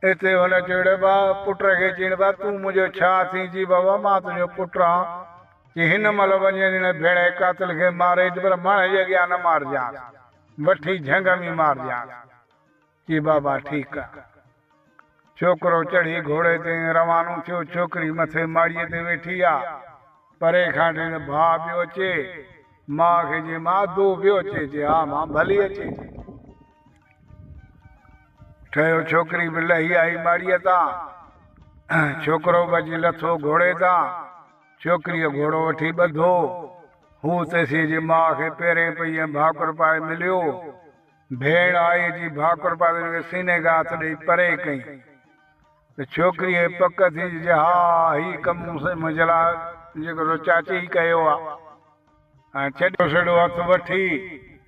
Speaker 1: हिते हुन चयो बा पुट खे चई बा तूं मुंहिंजो छा थी जी बाबा मां तुंहिंजो पुटु आहियां कि हिन महिल वञे हिन भेड़े कातिल खे मारे पर माणे जे अॻियां न मारजांइ वठी झंग में मारजांइ जी बाबा ठीकु आहे छोकिरो चढ़ी घोड़े ते रवानो थियो छोकिरी मथे माड़ीअ ते वेठी आहे परे खां भाउ पियो अचे मां खे जी मां दो पियो अचे जी हा मां भली अचे ठहियो छोकिरी बि लही आई माड़ीअ तां छोकिरो बची लथो घोड़े तां छोकिरीअ घोड़ो वठी ॿधो हू तेसी जी मां खे पेरे पई ऐं भाकुर पाए मिलियो भेण आई जी भाकुर पाए सीने खां हथ ॾेई परे कई त छोकिरीअ पक थी जी हा ही कमु मुंहिंजे लाइ जेको चाची कयो आहे ऐं छॾो छॾो हथ वठी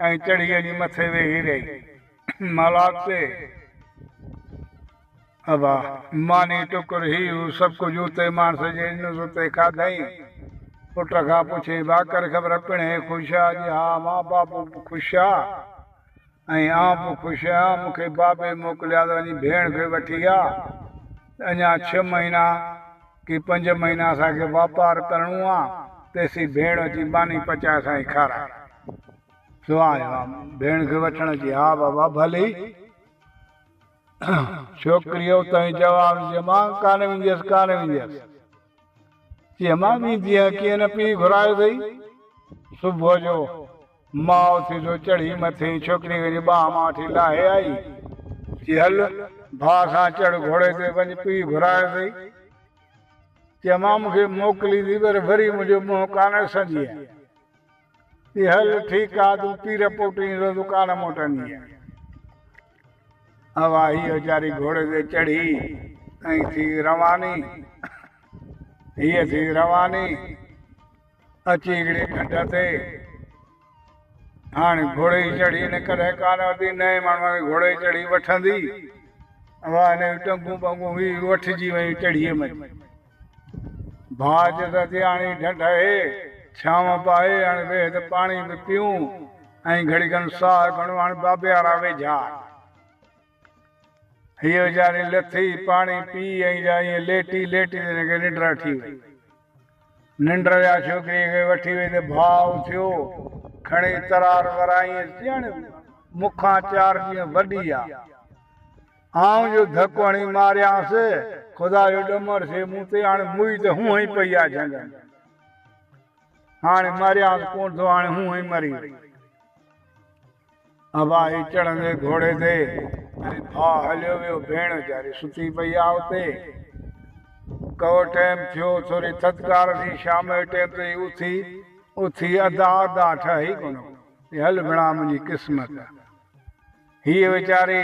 Speaker 1: ऐं चढ़ी वञी मथे वेही रही मलाद ते अबा मानी टुकुर ही सभु कुझु उते मानस जे उते खाधई पुट खां पुछे भाकर ख़बर पिणे ख़ुशि आहे जी हा मां बाबू ख़ुशि आहे ऐं आऊं ख़ुशि आहियां मूंखे बाबे मोकिलिया त वञी भेण खे वठी आहे अञा 6 महीना की 5 महीना असांखे वापारु करिणो आहे तेसी भेण अची मानी पचाए असांजी खाराए सो आयो आहे भेण खे वठण जी हा बाबा भली छोकिरीअ उतां जवाब ॾिजे मां कान वेंदसि चई मां वेंदी आहियां कीअं न पीउ घुरायो अथई सुबुह जो माउ थी तो चढ़ी मथे छोकिरी खे बाह मां वठी लाहे आई चई हल भाउ सां चढ़ घोड़े ते वञी पीउ घुरायो अथई चई मां मूंखे मोकिली थी पर वरी मुंहिंजो मुंहुं कान ॾिसंदी आहे चई हल ठीकु आहे तूं पीर पोटी ईंदो तूं कान मोटंदी आहे हवा ही वीचारी घोड़े ते चढ़ी ऐं थी रवानी हीअ थी रवानी अची हिकिड़ी खंड ते हाणे घोड़े जी चढ़ी हिन कॾहिं कान वरिती नए माण्हूअ खे घोड़े जी चढ़ी वठंदी हवा हिन टंगूं पंगूं हुई वठिजी वई चढ़ीअ में भाज रधियाणी ढंढे छांव पाए हाणे वेह त पाणी बि पीऊं ऐं घड़ी खनि साह खणो हाणे बाबे वारा वेझा हीअ वीचारी लथी पाणी पी ऐं जा ईअं लेटी लेटी हिनखे निंड अची वई निंड जा छोकिरीअ खे वठी वई त भाव थियो खणी तरार वराई मुखां 4 ॾींहं वॾी आहे आऊं जो धकु हणी मारियांसि ख़ुदा जो ॾमर थिए मूं ते हाणे मुई त हूअं ई पई आहे झंग हाणे मारियांसि कोन थो हाणे हूअं ई मरी वई अबाई चढ़ंदे घोड़े ते ऐं भाउ हलियो वियो भेण वीचारी सुती पई आहे उते कहो टाइम थियो थोरी थधिकार थी शाम जे टाइम ते उथी उथी अधा अधा ठही कोन हल भेणा मुंहिंजी क़िस्मत हीअ वीचारी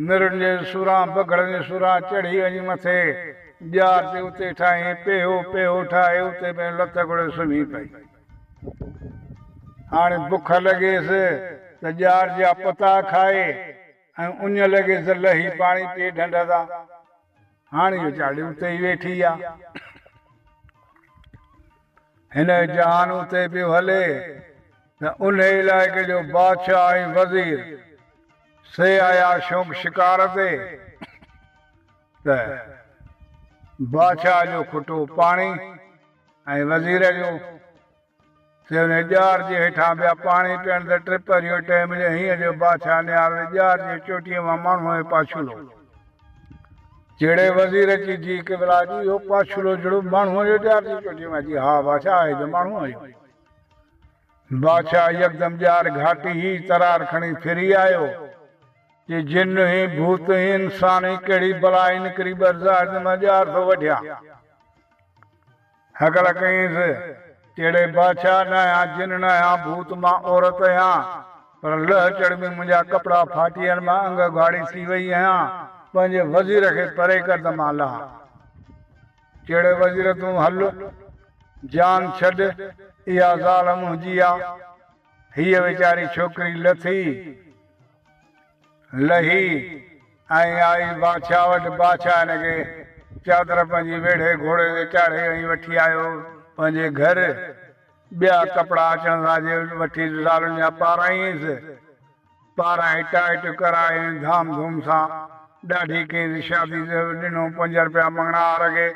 Speaker 1: मिरुनि जे सुरां बगड़नि जे सुरां चढ़ी वञी मथे ॼार ते उते ठाही पेहो पेहो ठाहे उते में लथ घोड़े सुम्ही पई हाणे बुख लॻेसि त ॼार जा पता खाए ऐं उन लॻेसि त लही पाणी पी ढंढ तां हाणे वीचारी उते ई वेठी आहे हिन जहान उते पियो हले त उन इलाइक़े जो बादशाह ऐं वज़ीर से आया शौक़ शिकार ते त बादशाह जो खुटो पाणी ऐं वज़ीर जो से हुन ॼार जे हेठां ॿिया पाणी पीअण त ट्रिपर जो टाइम जो हीअं जो बादशाह निहारे ॼार जे चोटीअ मां माण्हूअ जो पाछुलो जहिड़े वज़ीर अची जी के भला जी इहो पाछुलो जहिड़ो माण्हूअ जो ॼार जी चोटीअ में अची हा बादशाह आहे त माण्हूअ जो बादशाह यकदमि ॼार घाटी ई तरार खणी फिरी आयो कि जिन ही भूत ही इंसान ही कहिड़ी बलाई निकिरी बरसात मां ॼार थो वढिया हकल कईंसि कहिड़े बादशाह न आहियां जिन न आहियां भूत मां औरत आहियां पर लह चढ़ में मुंहिंजा कपिड़ा फाटी आहिनि मां अंग ॻाढ़ी थी वई आहियां पंहिंजे वज़ीर खे परे कर त मां लहा कहिड़े वज़ीर तूं हल जान छॾ इहा ज़ाल मुंहिंजी आहे हीअ वीचारी छोकिरी लथी लही ऐं आई बादशाह वटि बादशाह हिनखे चादर पंहिंजी वेढ़े घोड़े ते चाढ़े ऐं वठी आयो पंहिंजे घर ॿिया कपिड़ा अचण सां वठी ज़ालुनि जा पाराईंसि पाराए टाइट कराए धाम धूम सां ॾाढी कईं शादी ॾिनो 5 रुपया मंगणार खे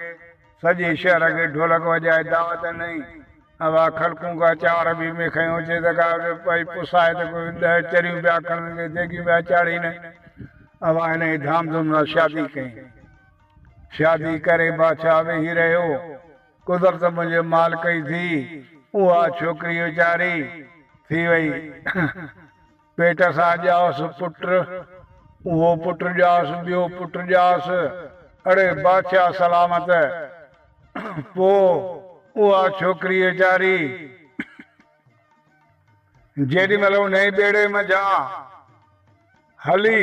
Speaker 1: सॼे शहर खे ढोलक वॼाए दावत ॾिनई हवा खलकूं का 4 बि में खयूं अचे त का भई पुसाए त कोई 10 चरियूं पिया खणनि देगियूं पिया चाढ़ीनि हवा हिन जी धाम धूम सां शादी कई शादी करे बादशाह वेही रहियो कुदरत मुंहिंजे माल कई थी उहा छोकिरी वीचारी थी वई पेट सां ॼावसि पुट उहो पुट ॼावसि ॿियो पुट ॼावसि अड़े बादशाह सलामत पोइ उहा छोकिरी वीचारी जेॾी महिल उन ॿेड़े मझां हली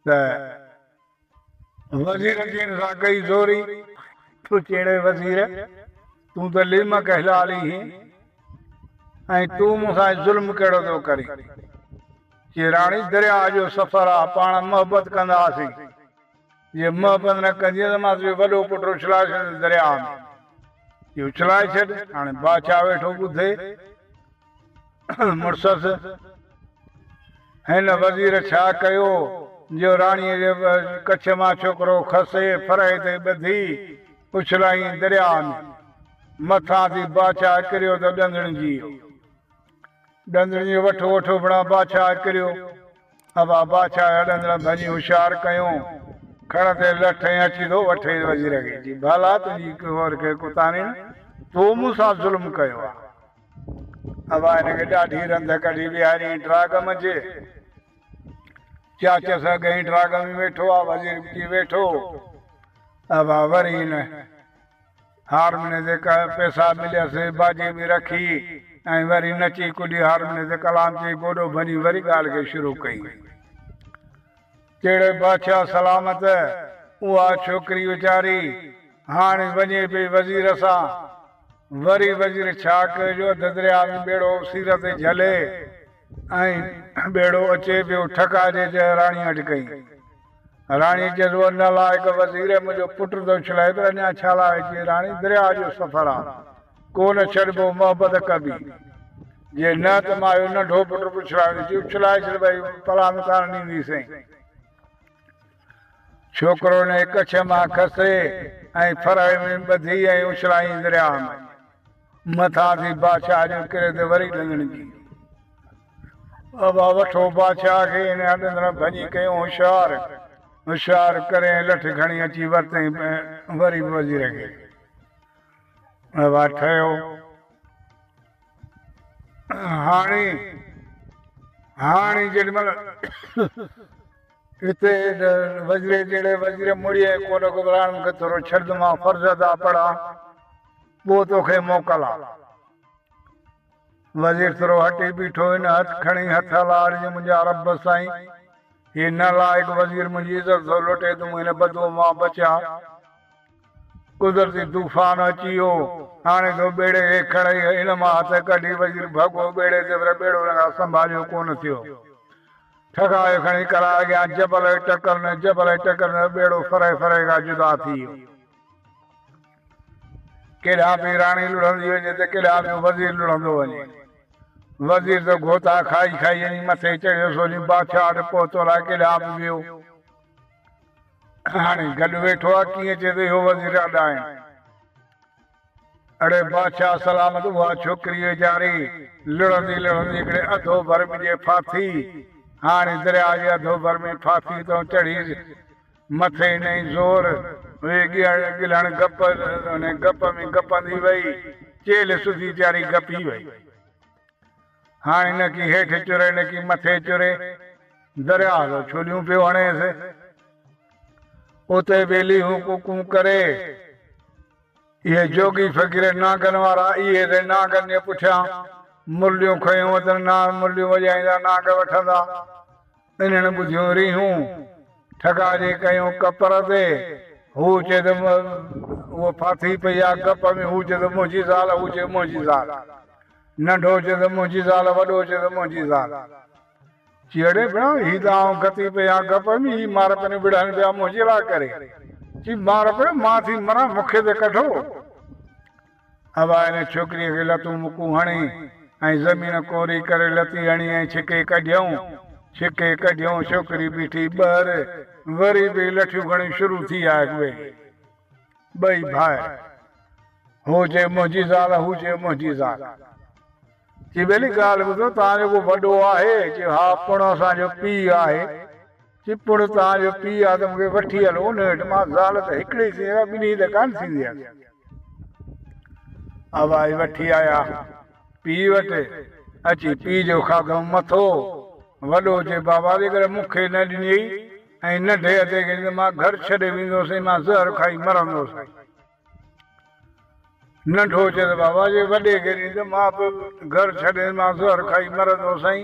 Speaker 1: त वज़ीर जी सां कई ज़ोरी तूं कहिड़े वज़ीर तूं त लिम कहलाली ऐं तूं मूंसां ज़ुल्म कहिड़ो थो करे कि राणी दरिया जो सफ़र आहे पाण मोहबत कंदासीं जे मोहबत न कंदीअ त मां तुंहिंजो वॾो पुट उछलाए छॾ दरिया में इहो उछलाए छॾ हाणे बादशाह वेठो ॿुधे मुड़ुसि हिन वज़ीर छा कयो जो राणीअ जे कच्छ मां छोकिरो खसे फरे ते ॿधी उछलाई दरिया में मथां थी बादशाह किरियो त ॾंदड़नि जी ॾंदड़नि जो वठो वठो बणा बादशाह किरियो हवा बादशाह ॾंदड़ भॼी होशियार कयूं खण ते लठ अची थो वठे वज़ीर खे जी भला तुंहिंजी कोर खे कुतानी तूं मूंसां ज़ुल्म कयो आहे हवा हिनखे ॾाढी रंध कढी विहारी ड्राग मचे चाच सां गई ड्राग में वेठो आहे वज़ीर बि वेठो हवा वरी हिन हारमोने ते पैसा मिलियसि बाजी बि रखी ऐं वरी नची कुॾी हारमोने ते कलाम चई गोॾो भञी वरी ॻाल्हि खे शुरू कई कहिड़े बादशाह सलामत उहा छोकिरी वीचारी हाणे वञे पई वज़ीर सां वरी वज़ीर छा कयो अध दरिया में ॿेड़ो सीर ते झले ऐं ॿेड़ो अचे पियो ठका जे राणी अटकई राणी चयो नालायक वज़ीर मुंहिंजो पुटु थो छलाए त अञा छा लाइ अचे राणी दरिया जो सफ़र आहे कोन छॾिबो मोहबत कबी जे न त मां इहो नंढो पुटु बि उछलाए छॾ भई पला में कान ॾींदीसीं छोकिरो ने कच्छ मां खसे ऐं फराए में ॿधी ऐं उछलाई दरिया में मथां थी बादशाह जो किरे ते वरी लंघण जी बाबा वठो बादशाह खे हिन हंधि भञी कयूं होशियार करे लठ खणी अची वरितई वरी वज़ीर खे बाबा ठहियो हाणे जेॾीमहिल हिते वज़ीर जहिड़े वज़ीर मुड़ी कोन गुज़रान मूंखे थोरो छॾ मां फर्ज़ अदा पढ़ा पोइ तोखे मोकल आहे वज़ीर थोरो हटी बीठो हिन हथ खणी हथ लाड़ मुंहिंजा रब साईं हीअ नालायक वज़ीर मुंहिंजी इज़त थो लुटे तूं हिन बदबू मां बचा कुदरती तूफ़ान अची वियो हाणे तो ॿेड़े खे खणई हिन मां हथ कढी वज़ीर भॻो ॿेड़े ते पर ॿेड़ो लॻा संभालियो कोन थियो ठकायो खणी करा अॻियां जबल टकर न ॿेड़ो फरे खां जुदा थी वियो केॾां बि राणी लुढ़ंदी वञे त केॾां बि वज़ीर लुढ़ंदो वञे वज़ीर त गोता खाई वञी मथे चढ़ियो सोनी बादशाह वटि पहुतो अलाए केॾां बि वियो हाणे गॾु वेठो आहे कीअं चए त इहो वज़ीर अॾाइण अड़े बादशाह सलामत उहा छोकिरी वीचारी लुढ़ंदी हिकिड़े अधो भर में फाथी हाणे दरिया जे अधो भर में फाथी तो चढ़ी मथे नई ज़ोर गिलण गप में गपंदी वई चेल सुधी वीचारी गपी वई हाणे न की हेठि चुरे न की मथे चुरे दरिया जो छुलियूं पियो हणेसि उते बेली हूं कुकू करे ये जोगी फ़कीर नागन वारा इहे ते नागन जे पुठियां मुरलियूं खयूं त ना मुरलियूं वॼाईंदा नाग वठंदा इन्हनि ॿुधियूं रीहूं ठगाजे कयूं कपर ते हू चए त उहो फाथी पई आहे गप में हू चए त मुंहिंजी ज़ाल हू चए मुंहिंजी ज़ाल नंढो चए त मुंहिंजी ज़ाल वॾो चए त मुंहिंजी ज़ाल चीड़े भेण ही त आउं गती पिया गप में ही मार पिया विढ़नि पिया मुंहिंजे लाइ करे ची मार पियो मां थी मरां मूंखे त कढो हवा हिन छोकिरीअ खे लतूं मुकूं हणी ऐं ज़मीन कोरी करे लती हणी ऐं छिके कढियऊं छोकिरी बीठी ॿाहिरि वरी बि लठियूं खणी शुरू थी आहे ॿई भाई हू चए मुंहिंजी ज़ाल हू चए मुंहिंजी ज़ाल चई भली ॻाल्हि ॿुधो तव्हां जेको वॾो आहे चई हा पुण असांजो पीउ आहे चई पुण तव्हांजो पीउ आहे त मूंखे वठी हलो उन वटि मां ज़ाल त हिकिड़ी थी ॿिन्ही त कान थींदी आहे हवाई वठी आया पीउ वटि अची पीउ जो खाधो मथो वॾो चए बाबा जे करे मूंखे न ॾिनी ऐं नंढे हथे खे मां घर छॾे वेंदोसीं मां ज़हर खाई मरंदोसीं नंढो चए त बाबा जे वॾे खे ॾींद मां बि घर छॾे मां ज़हर खाई मरंदो साईं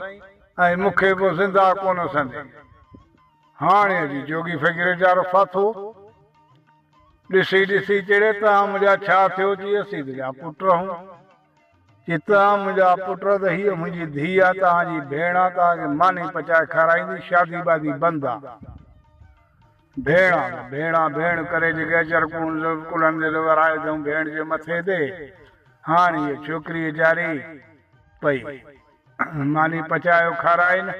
Speaker 1: ऐं मूंखे पोइ ज़िंदा कोन सघे हाणे अची जोगी फ़कीर वीचारो फाथो ॾिसी चढ़े तव्हां मुंहिंजा छा थियो जी असीं तुंहिंजा पुट आहियूं चई तव्हां मुंहिंजा पुट त हीअ मुंहिंजी धीउ आहे तव्हांजी भेण आहे तव्हांखे मानी पचाए खाराईंदी शादी वादी बंदि आहे भेण करे जेके अचर कुलनि ते वराए अथऊं भेण जे मथे ते हाणे हीअ छोकिरी वीचारी पई मानी पचायो खाराइनि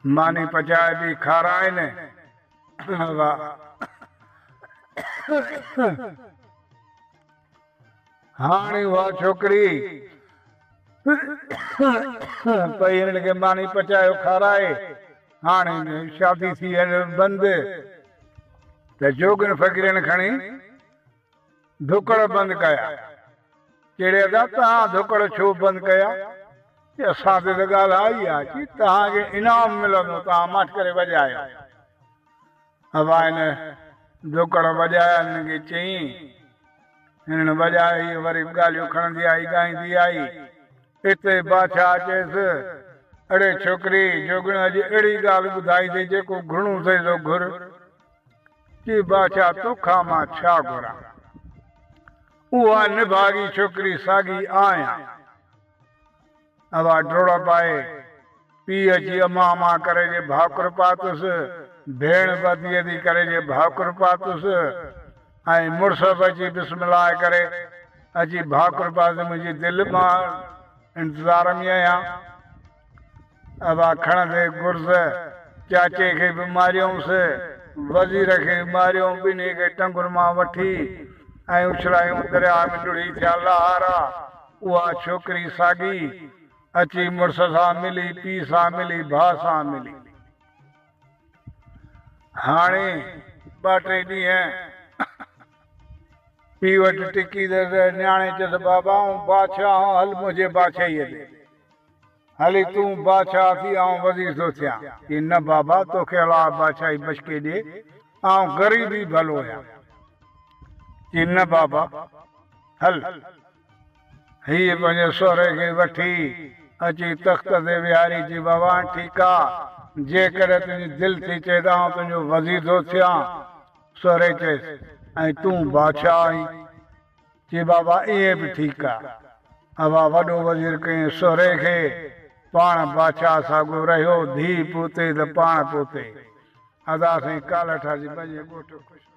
Speaker 1: मानी पचाए बि खाराइनि हाणे उहा छोकिरी पई हिननि खे मानी पचायो खाराए हाणे शादी थी बंदि त जोगिन फ़कीरनि खणी धुकड़ बंदि कया कहिड़े अदा तव्हां धुकड़ छो बंदि कया असां ते त ॻाल्हि आई आहे की तव्हांखे इनाम मिलंदो तव्हां मट करे वॼायो हवा हिन धुकड़ वॼाया हिन खे चई हिननि वॼाई वरी ॻाल्हियूं खणंदी आई ॻाईंदी आई हिते बादशाह चएसि अड़े छोकिरी जोगिण अॼु अहिड़ी ॻाल्हि ॿुधाई अथई जेको घुणो अथई सो घुर की बादशाह तोखां मां छा घुरां उहा निभागी छोकिरी साॻी आहियां हवा डोड़ पाए पीउ अची अमा अमा करे जे भाकुर पातुसि, भेण बदीअ थी करे जे भाकुर पातुसि, ऐं मुड़ुस बि अची बिस्मिल्लाह करे अची भाकुर पातुसि। मुंहिंजी दिलि मां इंतज़ार में आहियां। अबा खणंदे गुर्ज़ चाचे खे बि मारियऊंसि, वज़ीर खे मारियऊं, ॿिन्ही खे टंगुर मां वठी ऐं उछलायूं दरिया में डुड़ी थिया लहारा। उहा छोकिरी साॻी अची मुड़ुस सां मिली, पीउ सां मिली, भाउ सां मिली। हाणे 2-3 ॾींहं पीउ वटि टिकी त न्याणे चयसि बाबा आऊं बादशाह हल मुंहिंजे बादशाहीअ ते हली, तूं बादशाह थी आऊं वज़ीर थो थियां। कि न बाबा तोखे अलाह बादशाही बचके ॾे, आऊं ग़रीबी भलो आहियां। कि न बाबा हल। हीअ पंहिंजे सहुरे खे वठी अची तख़्त ते विहारी। चई बाबा ठीकु आहे, जेकॾहिं तुंहिंजी दिलि थी चए त आऊं तुंहिंजो वज़ीर थो थियां। सहुरे चयसि ऐं तूं बादशाह आहीं। चई बाबा ईअं बि ठीकु आहे। अबा वॾो वज़ीर कयईं सहुरे खे, पाण बादशाह साॻियो रहियो, धीउ पोते त पाण पोते। अदा साईं कालठा जी पंहिंजे ॻोठ ख़ुशि।